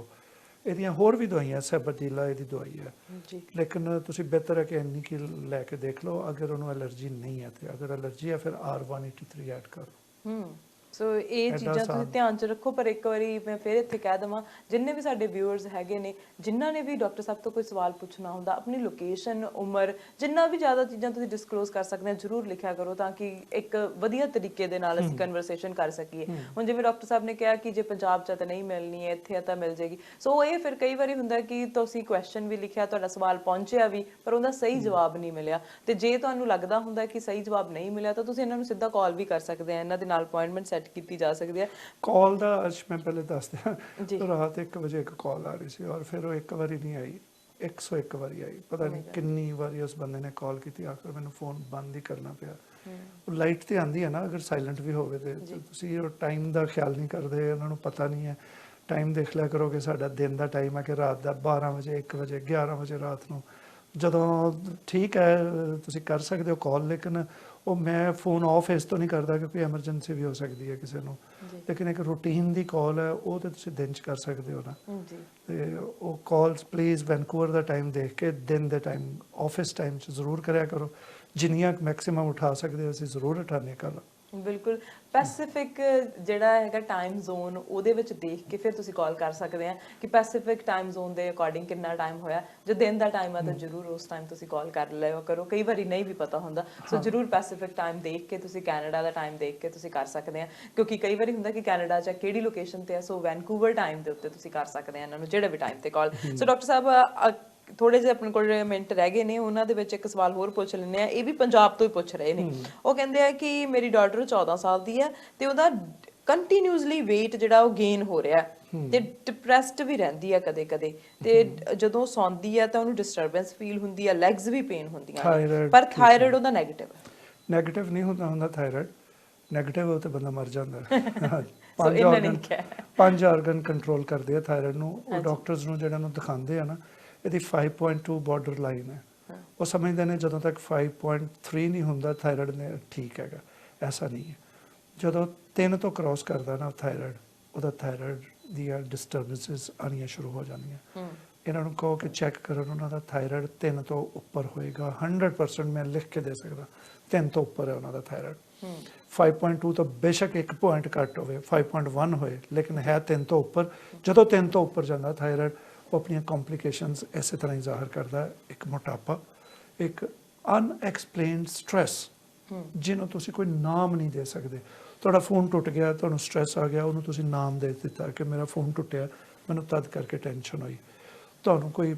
S1: ਇਹਦੀਆਂ ਹੋਰ ਵੀ ਦਵਾਈਆਂ ਸੈਬਰਡੀਲਾ ਇਹਦੀ ਦਵਾਈ ਹੈ
S2: ਜੀ
S1: ਲੇਕਿਨ ਤੁਸੀਂ ਬਿਹਤਰ ਹੈ ਕਿ ਇੰਨੀ ਕੀ ਲੈ ਕੇ ਦੇਖ ਲਓ ਅਗਰ ਉਹਨੂੰ ਐਲਰਜੀ ਨਹੀਂ ਹੈ ਤੇ ਅਗਰ ਐਲਰਜੀ ਹੈ ਫਿਰ R183 ਐਡ ਕਰ ਲਓ
S2: ਸੋ ਇਹ ਚੀਜ਼ਾਂ ਤੁਸੀਂ ਧਿਆਨ 'ਚ ਰੱਖੋ ਪਰ ਇੱਕ ਵਾਰੀ ਮੈਂ ਫਿਰ ਇੱਥੇ ਕਹਿ ਦਵਾਂ ਜਿੰਨੇ ਵੀ ਸਾਡੇ ਵਿਊਅਰਸ ਹੈਗੇ ਨੇ ਜਿਨ੍ਹਾਂ ਨੇ ਵੀ ਡਾਕਟਰ ਸਾਹਿਬ ਤੋਂ ਕੋਈ ਸਵਾਲ ਪੁੱਛਣਾ ਹੁੰਦਾ ਆਪਣੀ ਲੋਕੇਸ਼ਨ ਉਮਰ ਜਿੰਨਾ ਵੀ ਜ਼ਿਆਦਾ ਚੀਜ਼ਾਂ ਤੁਸੀਂ ਡਿਸਕਲੋਜ਼ ਕਰ ਸਕਦੇ ਹੋ ਜ਼ਰੂਰ ਲਿਖਿਆ ਕਰੋ ਤਾਂ ਕਿ ਇੱਕ ਵਧੀਆ ਤਰੀਕੇ ਦੇ ਨਾਲ ਅਸੀਂ ਕਨਵਰਸੇਸ਼ਨ ਕਰ ਸਕੀਏ ਹੁਣ ਜਿਵੇਂ ਡਾਕਟਰ ਸਾਹਿਬ ਨੇ ਕਿਹਾ ਕਿ ਜੇ ਪੰਜਾਬ 'ਚ ਤਾਂ ਨਹੀਂ ਮਿਲਣੀ ਹੈ ਇੱਥੇ ਤਾਂ ਮਿਲ ਜੇਗੀ ਸੋ ਇਹ ਫਿਰ ਕਈ ਵਾਰੀ ਹੁੰਦਾ ਕਿ ਤੁਸੀਂ ਕੁਐਸਚਨ ਵੀ ਲਿਖਿਆ ਤੁਹਾਡਾ ਸਵਾਲ ਪਹੁੰਚਿਆ ਵੀ ਪਰ ਉਹਦਾ ਸਹੀ ਜਵਾਬ ਨਹੀਂ ਮਿਲਿਆ ਤੇ ਜੇ ਤੁਹਾਨੂੰ ਲੱਗਦਾ ਹੁੰਦਾ ਕਿ ਸਹੀ ਜਵਾਬ ਨਹੀਂ ਮਿਲਿਆ ਤਾਂ ਤੁਸੀਂ ਇਹਨਾਂ ਨੂੰ ਸਿੱਧਾ ਕਾਲ ਵੀ ਕਰ ਸਕਦੇ ਆ ਇਹਨਾਂ ਦੇ ਨਾਲ ਅਪਾਇੰਟਮੈਂਟ ਸੈੱਟ ਕੀਤੀ ਜਾ ਸਕਦੀ ਹੈ
S1: ਕਾਲ ਦਾ ਅੱਜ ਮੈਂ ਪਹਿਲੇ ਦੱਸ ਦਿਆਂ ਰਾਤ 1 ਵਜੇ ਇੱਕ ਕਾਲ ਆ ਰਹੀ ਸੀ ਔਰ ਫਿਰ ਉਹ ਇੱਕ ਵਾਰੀ ਨਹੀਂ ਆਈ 101 ਵਾਰੀ ਆਈ ਪਤਾ ਨਹੀਂ ਕਿੰਨੀ ਵਾਰੀ ਉਸ ਬੰਦੇ ਨੇ ਕਾਲ ਕੀਤੀ ਆਖਰ ਮੈਨੂੰ ਫੋਨ ਬੰਦ ਹੀ ਕਰਨਾ ਪਿਆ ਉਹ ਲਾਈਟ ਤੇ ਆਂਦੀ ਹੈ ਨਾ ਅਗਰ ਸਾਇਲੈਂਟ ਵੀ ਹੋਵੇ ਤੇ ਤੁਸੀਂ ਉਹ ਟਾਈਮ ਦਾ ਖਿਆਲ ਨਹੀਂ ਕਰਦੇ ਉਹਨਾਂ ਨੂੰ ਪਤਾ ਨਹੀਂ ਹੈ ਟਾਈਮ ਦੇਖ ਲਿਆ ਕਰੋ ਕਿ ਸਾਡਾ ਦਿਨ ਦਾ ਟਾਈਮ ਹੈ ਕਿ ਰਾਤ ਦਾ 12 ਵਜੇ 1 ਵਜੇ 11 ਵਜੇ ਰਾਤ ਨੂੰ ਜਦੋਂ ਠੀਕ ਹੈ ਤੁਸੀਂ ਕਰ ਸਕਦੇ ਹੋ ਕਾਲ ਲੇਕਿਨ ਉਹ ਮੈਂ ਫੋਨ ਆਫ ਇਸ ਤੋਂ ਨਹੀਂ ਕਰਦਾ ਕਿਉਂਕਿ ਐਮਰਜੈਂਸੀ ਵੀ ਹੋ ਸਕਦੀ ਹੈ ਕਿਸੇ ਨੂੰ ਲੇਕਿਨ ਇੱਕ ਰੂਟੀਨ ਦੀ ਕਾਲ ਹੈ ਉਹ ਤੇ ਤੁਸੀਂ ਦਿਨ 'ਚ ਕਰ ਸਕਦੇ ਹੋ ਨਾ ਤੇ ਉਹ ਕਾਲਸ ਪਲੀਜ਼ ਵੈਨਕੂਵਰ ਦਾ ਟਾਈਮ ਦੇਖ ਕੇ ਦਿਨ ਦੇ ਟਾਈਮ ਆਫਿਸ ਟਾਈਮ 'ਚ ਜ਼ਰੂਰ ਕਰਿਆ ਕਰੋ ਜਿੰਨੀਆਂ ਮੈਕਸਿਮਮ ਉਠਾ ਸਕਦੇ ਹੋ ਅਸੀਂ ਜ਼ਰੂਰ ਉਠਾਉਂਦੇ ਕੱਲ੍ਹ
S2: ਬਿਲਕੁਲ ਪੈਸੀਫਿਕ ਜਿਹੜਾ ਹੈਗਾ ਟਾਈਮ ਜ਼ੋਨ ਉਹਦੇ ਵਿੱਚ ਦੇਖ ਕੇ ਫਿਰ ਤੁਸੀਂ ਕਾਲ ਕਰ ਸਕਦੇ ਆ ਕਿ ਪੈਸੀਫਿਕ ਟਾਈਮ ਜ਼ੋਨ ਦੇ ਅਕੋਰਡਿੰਗ ਕਿੰਨਾ ਟਾਈਮ ਹੋਇਆ ਜੇ ਦਿਨ ਦਾ ਟਾਈਮ ਆ ਤਾਂ ਜ਼ਰੂਰ ਉਸ ਟਾਈਮ ਤੁਸੀਂ ਕਾਲ ਕਰ ਲਿਆ ਕਰੋ ਕਈ ਵਾਰੀ ਨਹੀਂ ਵੀ ਪਤਾ ਹੁੰਦਾ ਸੋ ਜ਼ਰੂਰ ਪੈਸੀਫਿਕ ਟਾਈਮ ਦੇਖ ਕੇ ਤੁਸੀਂ ਕੈਨੇਡਾ ਦਾ ਟਾਈਮ ਦੇਖ ਕੇ ਤੁਸੀਂ ਕਰ ਸਕਦੇ ਆ ਕਿਉਂਕਿ ਕਈ ਵਾਰੀ ਹੁੰਦਾ ਕਿ ਕੈਨੇਡਾ 'ਚ ਕਿਹੜੀ ਲੋਕੇਸ਼ਨ ਤੇ ਆ ਸੋ ਵੈਨਕੂਵਰ ਟਾਈਮ ਦੇ ਉੱਤੇ ਤੁਸੀਂ ਕਰ ਸਕਦੇ ਆ ਇਹਨਾਂ ਨੂੰ ਜਿਹੜੇ ਵੀ ਟਾਈਮ ਤੇ ਕਾਲ ਸੋ ਡਾਕਟਰ ਸਾਹਿਬ ਥੋੜੇ ਜਿਹੇ ਆਪਣੇ ਕੋਲ ਮਿੰਟ ਰਹਿ ਗਏ ਨੇ ਉਹਨਾਂ ਦੇ ਵਿੱਚ ਇੱਕ ਸਵਾਲ ਹੋਰ ਪੁੱਛ ਲੈਂਦੇ ਆ ਇਹ ਵੀ ਪੰਜਾਬ ਤੋਂ ਹੀ ਪੁੱਛ ਰਹੇ ਨੇ ਉਹ ਕਹਿੰਦੇ ਆ ਕਿ ਮੇਰੀ ਡਾਟਰ 14 ਸਾਲ ਦੀ ਹੈ ਤੇ ਉਹਦਾ ਕੰਟੀਨਿਊਸਲੀ weight ਜਿਹੜਾ ਉਹ ਗੇਨ ਹੋ ਰਿਹਾ ਤੇ ਡਿਪਰੈਸਡ ਵੀ ਰਹਿੰਦੀ ਆ ਕਦੇ-ਕਦੇ ਤੇ ਜਦੋਂ ਸੌਂਦੀ ਆ ਤਾਂ ਉਹਨੂੰ ਡਿਸਟਰਬੈਂਸ ਫੀਲ ਹੁੰਦੀ ਆ ਲੈਗਸ ਵੀ ਪੇਨ ਹੁੰਦੀਆਂ ਪਰ ਥਾਇਰਾਇਡ ਉਹਦਾ ਨੈਗੇਟਿਵ ਹੈ
S1: ਨੈਗੇਟਿਵ ਨਹੀਂ ਹੁੰਦਾ ਥਾਇਰਾਇਡ ਨੈਗੇਟਿਵ ਹੋ ਤੇ ਬੰਦਾ ਮਰ ਜਾਂਦਾ ਪੰਜ ਆਰਗਨ ਕੰਟਰੋਲ ਕਰਦੇ ਆ ਥਾਇਰਾਇਡ ਨੂੰ ਉਹ ਡਾਕਟਰਸ ਨੂੰ ਜਿਹੜਾ ਨੂੰ ਦਿਖਾਉਂਦੇ ਆ ਨਾ ਇਹਦੀ 5.2 ਬਾਰਡਰ ਲਾਈਨ ਹੈ ਉਹ ਸਮਝਦੇ ਨੇ ਜਦੋਂ ਤੱਕ 5.3 ਨਹੀਂ ਹੁੰਦਾ ਥਾਇਰਾਇਡ ਨੇ ਠੀਕ ਹੈਗਾ ਐਸਾ ਨਹੀਂ ਹੈ ਜਦੋਂ 3 ਤੋਂ ਕ੍ਰਾਸ ਕਰਦਾ ਨਾ ਥਾਇਰਾਇਡ ਉਹਦਾ ਥਾਇਰਾਇਡ ਦੀਆਂ ਡਿਸਟਰਬੈਂਸਿਸ ਆਉਣੀਆਂ ਸ਼ੁਰੂ ਹੋ ਜਾਂਦੀਆਂ ਇਹਨਾਂ ਨੂੰ ਕਹੋ ਕਿ ਚੈੱਕ ਕਰਨ ਉਹਨਾਂ ਦਾ ਥਾਇਰਾਇਡ 3 ਤੋਂ ਉੱਪਰ ਹੋਏਗਾ 100% ਮੈਂ ਲਿਖ ਕੇ ਦੇ ਸਕਦਾ 3 ਤੋਂ ਉੱਪਰ ਹੈ ਉਹਨਾਂ ਦਾ ਥਾਇਰਾਇਡ 5.2 ਤਾਂ ਬੇਸ਼ੱਕ 1 ਪੁਆਇੰਟ ਘੱਟ ਹੋਵੇ 5.1 ਹੋਏ ਲੇਕਿਨ ਹੈ 3 ਤੋਂ ਉੱਪਰ ਜਦੋਂ 3 ਤੋਂ ਉੱਪਰ ਜਾਂਦਾ ਥਾਇਰਾਇਡ ਉਹ ਆਪਣੀਆਂ ਕੰਪਲਿਕੇਸ਼ਨਸ ਇਸੇ ਤਰ੍ਹਾਂ ਹੀ ਜ਼ਾਹਰ ਕਰਦਾ ਹੈ ਇੱਕ ਮੋਟਾਪਾ ਇੱਕ ਅਨਐਕਸਪਲੇਨਡ ਸਟ੍ਰੈਸ ਜਿਹਨੂੰ ਤੁਸੀਂ ਕੋਈ ਨਾਮ ਨਹੀਂ ਦੇ ਸਕਦੇ ਤੁਹਾਡਾ ਫੋਨ ਟੁੱਟ ਗਿਆ ਤੁਹਾਨੂੰ ਸਟ੍ਰੈਸ ਆ ਗਿਆ ਉਹਨੂੰ ਤੁਸੀਂ ਨਾਮ ਦੇ ਦਿੱਤਾ ਕਿ ਮੇਰਾ ਫੋਨ ਟੁੱਟਿਆ ਮੈਨੂੰ ਤਦ ਕਰਕੇ ਟੈਨਸ਼ਨ ਹੋਈ ਤੁਹਾਨੂੰ ਕੋਈ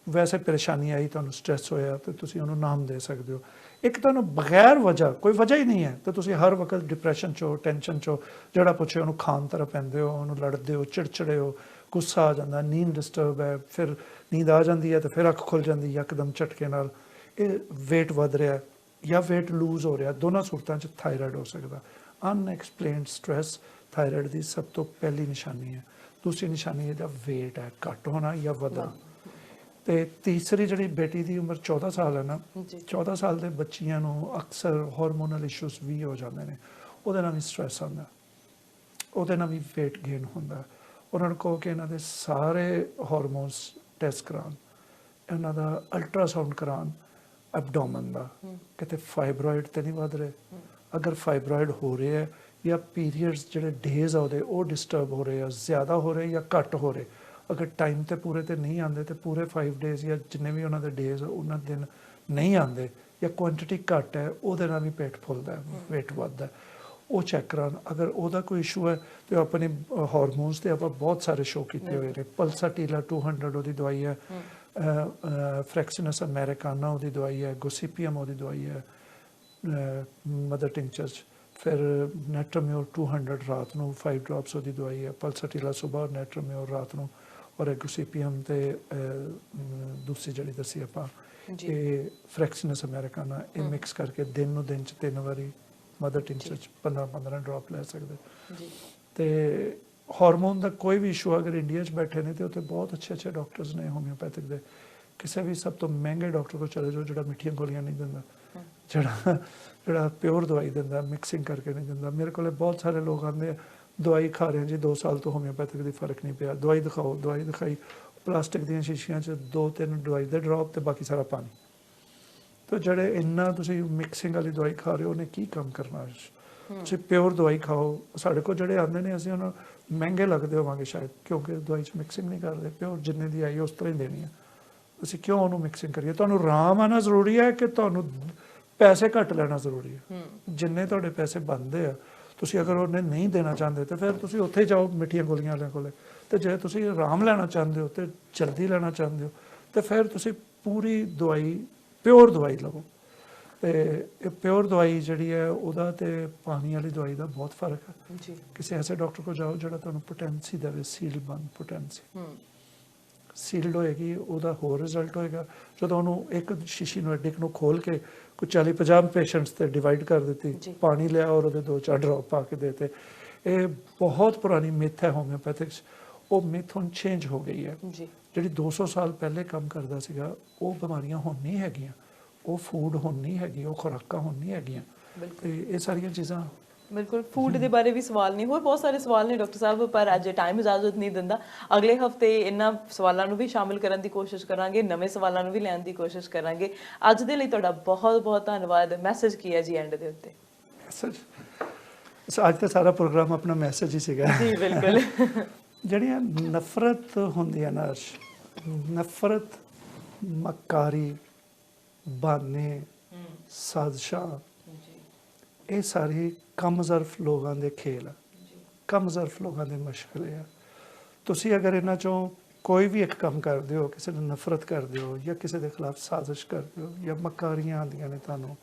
S1: ਵੈਸੇ ਪਰੇਸ਼ਾਨੀ ਆਈ ਤੁਹਾਨੂੰ ਸਟ੍ਰੈਸ ਹੋਇਆ ਤੇ ਤੁਸੀਂ ਉਹਨੂੰ ਨਾਮ ਦੇ ਸਕਦੇ ਹੋ ਇੱਕ ਤੁਹਾਨੂੰ ਬਗੈਰ ਵਜ੍ਹਾ ਕੋਈ ਵਜ੍ਹਾ ਹੀ ਨਹੀਂ ਹੈ ਤੇ ਤੁਸੀਂ ਹਰ ਵਕਤ ਡਿਪਰੈਸ਼ਨ 'ਚੋਂ ਟੈਨਸ਼ਨ 'ਚੋਂ ਜਿਹੜਾ ਪੁੱਛੇ ਉਹਨੂੰ ਖਾਣ ਤਰ੍ਹਾਂ ਪੈਂਦੇ ਹੋ ਉਹਨੂੰ ਲੜਦੇ ਹੋ ਚਿੜਚਿੜੇ ਹੋ ਗੁੱਸਾ ਆ ਜਾਂਦਾ ਨੀਂਦ ਡਿਸਟਰਬ ਹੈ ਫਿਰ ਨੀਂਦ ਆ ਜਾਂਦੀ ਹੈ ਤੇ ਫਿਰ ਅੱਖ ਖੁੱਲ ਜਾਂਦੀ ਯਕਦਮ ਝਟਕੇ ਨਾਲ ਇਹ ਵੇਟ ਵੱਧ ਰਿਹਾ ਜਾਂ ਵੇਟ ਲੂਜ਼ ਹੋ ਰਿਹਾ ਦੋਨਾਂ ਸੂਰਤਾਂ 'ਚ ਥਾਇਰਾਇਡ ਹੋ ਸਕਦਾ ਅਨਐਕਸਪਲੇਨਡ ਸਟ੍ਰੈਸ ਥਾਇਰਾਇਡ ਦੀ ਸਭ ਤੋਂ ਪਹਿਲੀ ਨਿਸ਼ਾਨੀ ਹੈ ਦੂਸਰੀ ਨਿਸ਼ਾਨੀ ਇਹਦਾ ਵੇਟ ਹੈ ਘੱਟ ਹੋਣਾ ਜਾਂ ਵਧਣਾ ਤੇ ਤੀਸਰੀ ਜਿਹੜੀ ਬੇਟੀ ਦੀ ਉਮਰ 14 ਸਾਲ ਹੈ ਨਾ 14 ਸਾਲ ਦੇ ਬੱਚਿਆਂ ਨੂੰ ਅਕਸਰ ਹਾਰਮੋਨਲ ਇਸ਼ੂਜ਼ ਵੀ ਹੋ ਜਾਂਦੇ ਨੇ ਉਹਦੇ ਨਾਲ ਵੀ ਸਟ੍ਰੈਸ ਆਉਂਦਾ ਉਹਦੇ ਨਾਲ ਵੀ ਵੇਟ ਗੇਨ ਹੁੰਦਾ ਉਹਨਾਂ ਨੂੰ ਕਹੋ ਕਿ ਇਹਨਾਂ ਦੇ ਸਾਰੇ ਹਾਰਮੋਨਸ ਟੈਸਟ ਕਰਾਉਣ ਇਹਨਾਂ ਦਾ ਅਲਟਰਾਸਾਊਂਡ ਕਰਾਉਣ ਐਬਡੋਮਨ ਦਾ ਕਿਤੇ ਫਾਈਬਰੋਇਡ ਤੇ ਨਹੀਂ ਵੱਧ ਰਹੇ ਅਗਰ ਫਾਈਬਰੋਇਡ ਹੋ ਰਿਹਾ ਹੈ ਜਾਂ ਪੀਰੀਅਡਸ ਜਿਹੜੇ ਡੇਜ਼ ਆ ਉਹਦੇ ਉਹ ਡਿਸਟਰਬ ਹੋ ਰਹੇ ਆ ਜ਼ਿਆਦਾ ਹੋ ਰਹੇ ਜਾਂ ਘੱਟ ਹੋ ਰਹੇ ਅਗਰ ਟਾਈਮ ਤੇ ਪੂਰੇ ਤੇ ਨਹੀਂ ਆਉਂਦੇ ਤੇ ਪੂਰੇ 5 ਡੇਜ਼ ਜਾਂ ਜਿੰਨੇ ਵੀ ਉਹਨਾਂ ਦੇ ਡੇਜ਼ ਉਹਨਾਂ ਦਿਨ ਨਹੀਂ ਆਉਂਦੇ ਜਾਂ ਕੁਆਂਟੀਟੀ ਘੱਟ ਹੈ ਉਹਦੇ ਨਾਲ ਵੀ ਪੇਟ ਫੁੱਲਦਾ ਵੇਟ ਵੱਧਦਾ ਉਹ ਚੈੱਕ ਕਰਾਉਣ ਅਗਰ ਉਹਦਾ ਕੋਈ ਇਸ਼ੂ ਹੈ ਤੇ ਆਪਣੇ ਹਾਰਮੋਨਸ ਤੇ ਆਪਾਂ ਬਹੁਤ ਸਾਰੇ ਸ਼ੋਅ ਕੀਤੇ ਹੋਏ ਨੇ ਪਲਸਾਟੀਲਾ 200 ਉਹਦੀ ਦਵਾਈ ਹੈ ਫ੍ਰੈਕਸੀਨਸ ਅਮਰੀਕਾਨਾ ਉਹਦੀ ਦਵਾਈ ਹੈ ਗੋਸੀਪੀਅਮ ਉਹਦੀ ਦਵਾਈ ਹੈ ਮਦਰ ਟਿੰਕਚਰਸ ਫਿਰ ਨੈਟਰੋਮਿਓਰ 200 ਰਾਤ ਨੂੰ 5 ਡ੍ਰੌਪਸ ਉਹਦੀ ਦਵਾਈ ਹੈ ਪਲਸਾਟੀਲਾ ਸੁਬਾਹ ਨੈਟਰੋਮਿਓਰ ਰਾਤ ਨੂੰ ਔਰ ਗੋਸੀਪੀਅਮ ਤੇ ਦੂਸਰੀ ਜਿਹੜੀ ਦੱਸੀ ਆਪਾਂ ਇਹ ਫ੍ਰੈਕਸੀਨਸ ਅਮਰੀਕਾਨਾ ਇਹ ਮਿਕਸ ਕਰਕੇ ਦਿਨ ਨੂੰ ਦਿਨ 'ਚ 3 ਵਾਰੀ ਮਦਰ ਟਿੰਕਚਰ 'ਚ 15 ਡ੍ਰੌਪ ਲੈ ਸਕਦੇ ਤੇ ਹਾਰਮੋਨ ਦਾ ਕੋਈ ਵੀ ਇਸ਼ੂ ਅਗਰ ਇੰਡੀਆ 'ਚ ਬੈਠੇ ਨੇ ਤੇ ਉੱਥੇ ਬਹੁਤ ਅੱਛੇ ਡਾਕਟਰਸ ਨੇ ਹੋਮਿਓਪੈਥਿਕ ਦੇ ਕਿਸੇ ਵੀ ਸਭ ਤੋਂ ਮਹਿੰਗੇ ਡਾਕਟਰ ਕੋਲ ਚਲੇ ਜਾਓ ਜਿਹੜਾ ਮਿੱਠੀਆਂ ਗੋਲੀਆਂ ਨਹੀਂ ਦਿੰਦਾ ਜਿਹੜਾ ਪਿਓਰ ਦਵਾਈ ਦਿੰਦਾ ਮਿਕਸਿੰਗ ਕਰਕੇ ਨਹੀਂ ਦਿੰਦਾ ਮੇਰੇ ਕੋਲ ਬਹੁਤ ਸਾਰੇ ਲੋਕ ਆਉਂਦੇ ਆ ਦਵਾਈ ਖਾ ਰਹੇ ਜੀ 2 ਸਾਲ ਤੋਂ ਹੋਮਿਓਪੈਥਿਕ ਦੀ ਫਰਕ ਨਹੀਂ ਪਿਆ ਦਵਾਈ ਦਿਖਾਓ ਦਵਾਈ ਦਿਖਾਈ ਪਲਾਸਟਿਕ ਦੀਆਂ ਸ਼ੀਸ਼ੀਆਂ 'ਚ 2-3 ਦਵਾਈ ਦੇ ਡ੍ਰੌਪ ਤੇ ਬਾਕੀ ਸਾਰਾ ਪਾਣੀ ਤੇ ਜਿਹੜੇ ਇੰਨਾ ਤੁਸੀਂ ਮਿਕਸਿੰਗ ਵਾਲੀ ਦਵਾਈ ਖਾ ਰਹੇ ਹੋ ਉਹਨੇ ਕੀ ਕੰਮ ਕਰਨਾ ਤੁਸੀਂ ਪਿਓਰ ਦਵਾਈ ਖਾਓ ਸਾਡੇ ਕੋਲ ਜਿਹੜੇ ਆਉਂਦੇ ਨੇ ਅਸੀਂ ਉਹਨਾਂ ਮਹਿੰਗੇ ਲੱਗਦੇ ਹੋਵਾਂਗੇ ਸ਼ਾਇਦ ਕਿਉਂਕਿ ਦਵਾਈ 'ਚ ਮਿਕਸਿੰਗ ਨਹੀਂ ਕਰਦੇ ਪਿਓਰ ਜਿੰਨੇ ਦੀ ਆਈ ਉਸ ਤਰ੍ਹਾਂ ਹੀ ਦੇਣੀ ਆ ਅਸੀਂ ਕਿਉਂ ਉਹਨੂੰ ਮਿਕਸਿੰਗ ਕਰੀਏ ਤੁਹਾਨੂੰ ਆਰਾਮ ਆਉਣਾ ਜ਼ਰੂਰੀ ਹੈ ਕਿ ਤੁਹਾਨੂੰ ਪੈਸੇ ਘੱਟ ਲੈਣਾ ਜ਼ਰੂਰੀ ਹੈ ਜਿੰਨੇ ਤੁਹਾਡੇ ਪੈਸੇ ਬਣਦੇ ਆ ਤੁਸੀਂ ਅਗਰ ਉਹਨੇ ਨਹੀਂ ਦੇਣਾ ਚਾਹੁੰਦੇ ਤੇ ਫਿਰ ਤੁਸੀਂ ਉੱਥੇ ਜਾਓ ਮਿੱਠੀਆਂ ਗੋਲੀਆਂ ਵਾਲਿਆਂ ਕੋਲੇ ਤੇ ਜੇ ਤੁਸੀਂ ਆਰਾਮ ਲੈਣਾ ਚਾਹੁੰਦੇ ਹੋ ਤੇ ਜਲਦੀ ਲੈਣਾ ਚਾਹੁੰਦੇ ਹੋ ਤੇ ਫਿਰ ਤੁਸੀਂ ਪੂਰੀ ਦਵਾਈ ਪਿਓਰ ਦਵਾਈ ਲਵੋ ਤੇ ਇਹ ਪਿਓਰ ਦਵਾਈ ਜਿਹੜੀ ਹੈ ਉਹਦਾ ਤੇ ਪਾਣੀ ਵਾਲੀ ਦਵਾਈ ਦਾ ਬਹੁਤ ਫਰਕ ਹੈ ਜੀ ਕਿਸੇ ਐਸੇ ਡਾਕਟਰ ਕੋਲ ਜਾਓ ਜਿਹੜਾ ਤੁਹਾਨੂੰ ਪੋਟੈਂਸੀ ਦੇਵੇ ਸੀਲ ਬੰਦ ਪੋਟੈਂਸੀ ਸੀਲਡ ਹੋਏਗੀ ਉਹਦਾ ਹੋਰ ਰਿਜ਼ਲਟ ਹੋਏਗਾ ਜਦੋਂ ਉਹਨੂੰ ਇੱਕ ਸ਼ੀਸ਼ੀ ਨੂੰ ਐਡਿਕ ਨੂੰ ਖੋਲ ਕੇ ਕੋਈ 40-50 ਪੇਸ਼ੈਂਟਸ ਤੇ ਡਿਵਾਈਡ ਕਰ ਦਿੱਤੀ ਪਾਣੀ ਲਿਆ ਔਰ ਉਹਦੇ 2-4 ਡ੍ਰੌਪ ਪਾ ਕੇ ਦੇਤੇ ਇਹ ਬਹੁਤ ਪੁਰਾਣੀ ਮਿਥ ਹੈ ਹੋਮਿਓਪੈਥਿਕਸ ਉਹ ਮਿਥ ਹੁਣ ਚੇਂਜ ਹੋ ਗਈ ਹੈ ਜਿਹੜੀ 200 ਸਾਲ ਪਹਿਲੇ ਕੰਮ ਕਰਦਾ ਸੀਗਾ ਉਹ ਬਿਮਾਰੀਆਂ ਹੁਣ ਨਹੀਂ ਹੈਗੀਆਂ ਉਹ ਫੂਡ ਹੁਣ ਨਹੀਂ ਹੈਗੀ ਉਹ ਖੁਰਾਕਾਂ ਹੁਣ ਨਹੀਂ ਹੈਗੀਆਂ ਤੇ ਇਹ ਸਾਰੀਆਂ ਚੀਜ਼ਾਂ
S2: ਬਿਲਕੁਲ ਫੂਡ ਦੇ ਬਾਰੇ ਵੀ ਸਵਾਲ ਨਹੀਂ ਹੋਰ ਬਹੁਤ ਸਾਰੇ ਸਵਾਲ ਨੇ ਡਾਕਟਰ ਸਾਹਿਬ ਪਰ ਅੱਜ ਟਾਈਮ ਇਜਾਜ਼ਤ ਨਹੀਂ ਦਿੰਦਾ ਅਗਲੇ ਹਫਤੇ ਇਹਨਾਂ ਸਵਾਲਾਂ ਨੂੰ ਵੀ ਸ਼ਾਮਿਲ ਕਰਨ ਦੀ ਕੋਸ਼ਿਸ਼ ਕਰਾਂਗੇ ਨਵੇਂ ਸਵਾਲਾਂ ਨੂੰ ਵੀ ਲੈਣ ਦੀ ਕੋਸ਼ਿਸ਼ ਕਰਾਂਗੇ ਅੱਜ ਦੇ ਲਈ ਤੁਹਾਡਾ ਬਹੁਤ ਬਹੁਤ ਧੰਨਵਾਦ ਮੈਸੇਜ ਕੀ ਹੈ ਜੀ ਐਂਡ ਦੇ ਉੱਤੇ
S1: ਅੱਜ ਤਾਂ ਸਾਰਾ ਪ੍ਰੋਗਰਾਮ ਆਪਣਾ ਮੈਸੇਜ ਹੀ ਸੀਗਾ
S2: ਜੀ ਬਿਲਕੁਲ
S1: ਜਿਹੜੀਆਂ ਨਫ਼ਰਤ ਹੁੰਦੀ ਹੈ ਨਾ ਨਫ਼ਰਤ ਮਕਾਰੀ ਬਹਾਨੇ ਸਾਜ਼ਿਸ਼ਾਂ ਇਹ ਸਾਰੀ ਕਮਜ਼ਰਫ ਲੋਕਾਂ ਦੇ ਖੇਲ ਆ ਕਮਜ਼ਰਫ ਲੋਕਾਂ ਦੇ ਮਸ਼ਗਲੇ ਆ ਤੁਸੀਂ ਅਗਰ ਇਹਨਾਂ ਚੋਂ ਕੋਈ ਵੀ ਇੱਕ ਕੰਮ ਕਰਦੇ ਹੋ ਕਿਸੇ ਨੂੰ ਨਫ਼ਰਤ ਕਰਦੇ ਹੋ ਜਾਂ ਕਿਸੇ ਦੇ ਖਿਲਾਫ ਸਾਜ਼ਿਸ਼ ਕਰਦੇ ਹੋ ਜਾਂ ਮਕਾਰੀਆਂ ਆਉਂਦੀਆਂ ਨੇ ਤੁਹਾਨੂੰ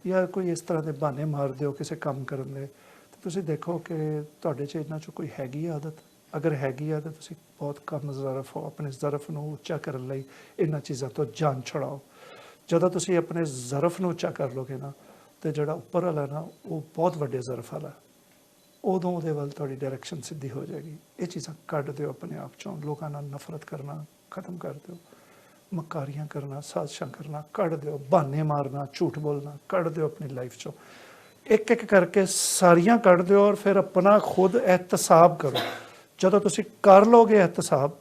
S1: ਜਾਂ ਕੋਈ ਇਸ ਤਰ੍ਹਾਂ ਦੇ ਬਹਾਨੇ ਮਾਰਦੇ ਹੋ ਕਿਸੇ ਕੰਮ ਕਰਨ ਦੇ ਤਾਂ ਤੁਸੀਂ ਦੇਖੋ ਕਿ ਤੁਹਾਡੇ 'ਚ ਇਹਨਾਂ 'ਚੋਂ ਕੋਈ ਹੈਗੀ ਆਦਤ ਅਗਰ ਹੈਗੀ ਆ ਤਾਂ ਤੁਸੀਂ ਬਹੁਤ ਕਮ ਜ਼ਰਫ ਹੋ ਆਪਣੇ ਜ਼ਰਫ ਨੂੰ ਉੱਚਾ ਕਰਨ ਲਈ ਇਹਨਾਂ ਚੀਜ਼ਾਂ ਤੋਂ ਜਾਨ ਛੁਡਾਓ ਜਦੋਂ ਤੁਸੀਂ ਆਪਣੇ ਜ਼ਰਫ ਨੂੰ ਉੱਚਾ ਕਰ ਲੋਗੇ ਨਾ ਤੇ ਜਿਹੜਾ ਉੱਪਰ ਵਾਲਾ ਨਾ ਉਹ ਬਹੁਤ ਵੱਡੇ ਜ਼ਰਫ ਵਾਲਾ ਉਦੋਂ ਉਹਦੇ ਵੱਲ ਤੁਹਾਡੀ ਡਾਇਰੈਕਸ਼ਨ ਸਿੱਧੀ ਹੋ ਜਾਏਗੀ ਇਹ ਚੀਜ਼ਾਂ ਕੱਢ ਦਿਓ ਆਪਣੇ ਆਪ ਚੋਂ ਲੋਕਾਂ ਨਾਲ ਨਫ਼ਰਤ ਕਰਨਾ ਖਤਮ ਕਰ ਦਿਓ ਮਕਾਰੀਆਂ ਕਰਨਾ ਸਾਜ਼ਿਸ਼ਾਂ ਕਰਨਾ ਕੱਢ ਦਿਓ ਬਹਾਨੇ ਮਾਰਨਾ ਝੂਠ ਬੋਲਣਾ ਕੱਢ ਦਿਓ ਆਪਣੀ ਲਾਈਫ ਚੋਂ ਇੱਕ ਇੱਕ ਕਰਕੇ ਸਾਰੀਆਂ ਕੱਢ ਦਿਓ ਔਰ ਫਿਰ ਆਪਣਾ ਖੁਦ ਇਹਤਸਾਬ ਕਰੋ ਜਦੋਂ ਤੁਸੀਂ ਕਰ ਲੋਗੇ ਇਹਤਸਾਬ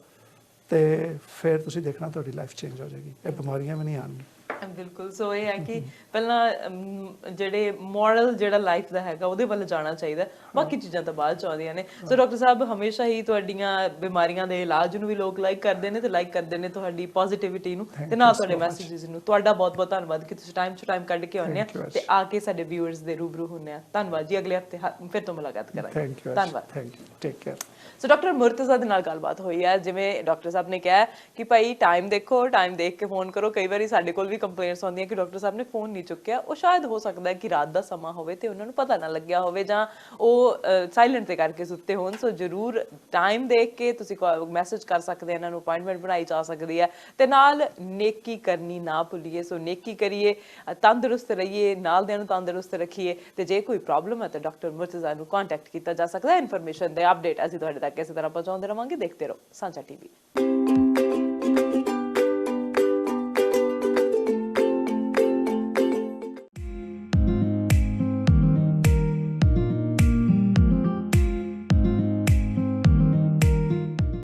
S1: ਤੇ ਫਿਰ ਤੁਸੀਂ ਦੇਖਣਾ ਤੁਹਾਡੀ ਲਾਈਫ ਚੇਂਜ ਹੋ ਜਾਏਗੀ, ਇਹ ਬਿਮਾਰੀਆਂ ਵੀ ਨਹੀਂ ਆਉਣਗੀਆਂ।
S2: ਬਿਲਕੁਲ। ਸੋ ਇਹ ਹੈ ਕਿ ਪਹਿਲਾਂ ਜਿਹੜੇ ਮੋਰਲ ਜਿਹੜਾ ਲਾਈਫ ਦਾ ਹੈਗਾ ਉਹਦੇ ਵੱਲ ਜਾਣਾ ਚਾਹੀਦਾ, ਬਾਕੀ ਚੀਜ਼ਾਂ ਤਾਂ ਬਾਅਦ ਚ ਆਉਂਦੀਆਂ ਨੇ। ਸੋ ਡਾਕਟਰ ਸਾਹਿਬ ਹਮੇਸ਼ਾ ਹੀ ਤੁਹਾਡੀਆਂ ਬਿਮਾਰੀਆਂ ਦੇ ਇਲਾਜ ਨੂੰ ਵੀ ਲੋਕ ਲਾਈਕ ਕਰਦੇ ਨੇ ਤੇ ਲਾਈਕ ਕਰਦੇ ਨੇ ਤੁਹਾਡੀ ਪੋਜ਼ਿਟਿਵਿਟੀ ਨੂੰ ਤੇ ਨਾਲ ਤੁਹਾਡੇ ਮੈਸੇजेस ਨੂੰ। ਤੁਹਾਡਾ ਬਹੁਤ ਬਹੁਤ ਧੰਨਵਾਦ ਕਿ ਤੁਸੀਂ ਟਾਈਮ ਟੂ ਟਾਈਮ ਕੱਢ ਕੇ ਆਉਂਦੇ ਆ ਤੇ ਆ ਕੇ ਸਾਡੇ ਵਿਊਅਰਸ ਦੇ ਰੂਬਰੂ ਹੁੰਦੇ ਆ। ਧੰਨਵਾਦ ਜੀ, ਅਗਲੇ ਹਫਤੇ ਫਿਰ ਤੋਂ ਮੁਲਾਕਾਤ ਕਰਾਂਗੇ। ਧੰਨਵਾਦ।
S1: Thank you, take care.
S2: So doctor Murtaza ਦੇ ਨਾਲ ਗੱਲਬਾਤ ਹੋਈ ਹੈ। ਜਿਵੇਂ ਡਾਕਟਰ ਸਾਹਿਬ ਨੇ ਕਿਹਾ ਕਿ ਭਾਈ ਟਾਈਮ ਦੇਖੋ, ਟਾਈਮ ਦੇਖ ਕੇ ਫੋਨ ਕਰੋ। ਕਈ ਵਾਰੀ ਸਾਡੇ ਕੋਲ ਵੀ ਕੰਪਲੇਂਟਸ ਆਉਂਦੀਆਂ ਕਿ ਡਾਕਟਰ ਸਾਹਿਬ ਨੇ ਫੋਨ ਨਹੀਂ ਚੁੱਕਿਆ। ਉਹ ਸ਼ਾਇਦ ਹੋ ਸਕਦਾ ਹੈ ਕਿ ਰਾਤ ਦਾ ਸਮਾਂ ਹੋਵੇ ਤੇ ਉਹਨਾਂ ਨੂੰ ਪਤਾ ਨਾ ਲੱਗਿਆ ਹੋਵੇ ਜਾਂ ਉਹ ਸਾਇਲੈਂਟ ਤੇ ਕਰਕੇ ਸੁੱਤੇ ਹੋਣ। ਸੋ ਜ਼ਰੂਰ ਟਾਈਮ ਦੇਖ ਕੇ ਤੁਸੀਂ ਮੈਸੇਜ ਕਰ ਸਕਦੇ, ਇਹਨਾਂ ਨੂੰ ਅਪਾਇੰਟਮੈਂਟ ਬਣਾਈ ਜਾ ਸਕਦੀ ਹੈ ਤੇ ਨਾਲ ਨੇਕੀ ਕਰਨੀ ਨਾ ਭੁੱਲੀਏ। ਸੋ ਨੇਕੀ ਕਰੀਏ, ਤੰਦਰੁਸਤ ਰਹੀਏ, ਨਾਲ ਦਿਆਂ ਨੂੰ ਤੰਦਰੁਸਤ ਰੱਖੀਏ ਤੇ ਜੇ ਕੋਈ ਪ੍ਰੋਬਲਮ ਹੈ ਤਾਂ ਡਾਕਟਰ ਮੁਰਤਜ਼ਾ ਨੂੰ ਕੰਟੈਕਟ ਕੀਤਾ ਜਾ ਸਕਦਾ ਹੈ। ਇਨਫੋਰਮੇਸ਼ਨ ਦੇ ਅਪਡੇਟ ਅਸੀਂ ਤੁਹਾਡੇ ਤੱਕ ਇਸੇ ਤਰ੍ਹਾਂ ਪਹੁੰਚਾਉਂਦੇ ਰਵਾਂਗੇ। ਦੇਖਦੇ ਰਹੋ ਸਾਂਝਾ ਟੀਵੀ।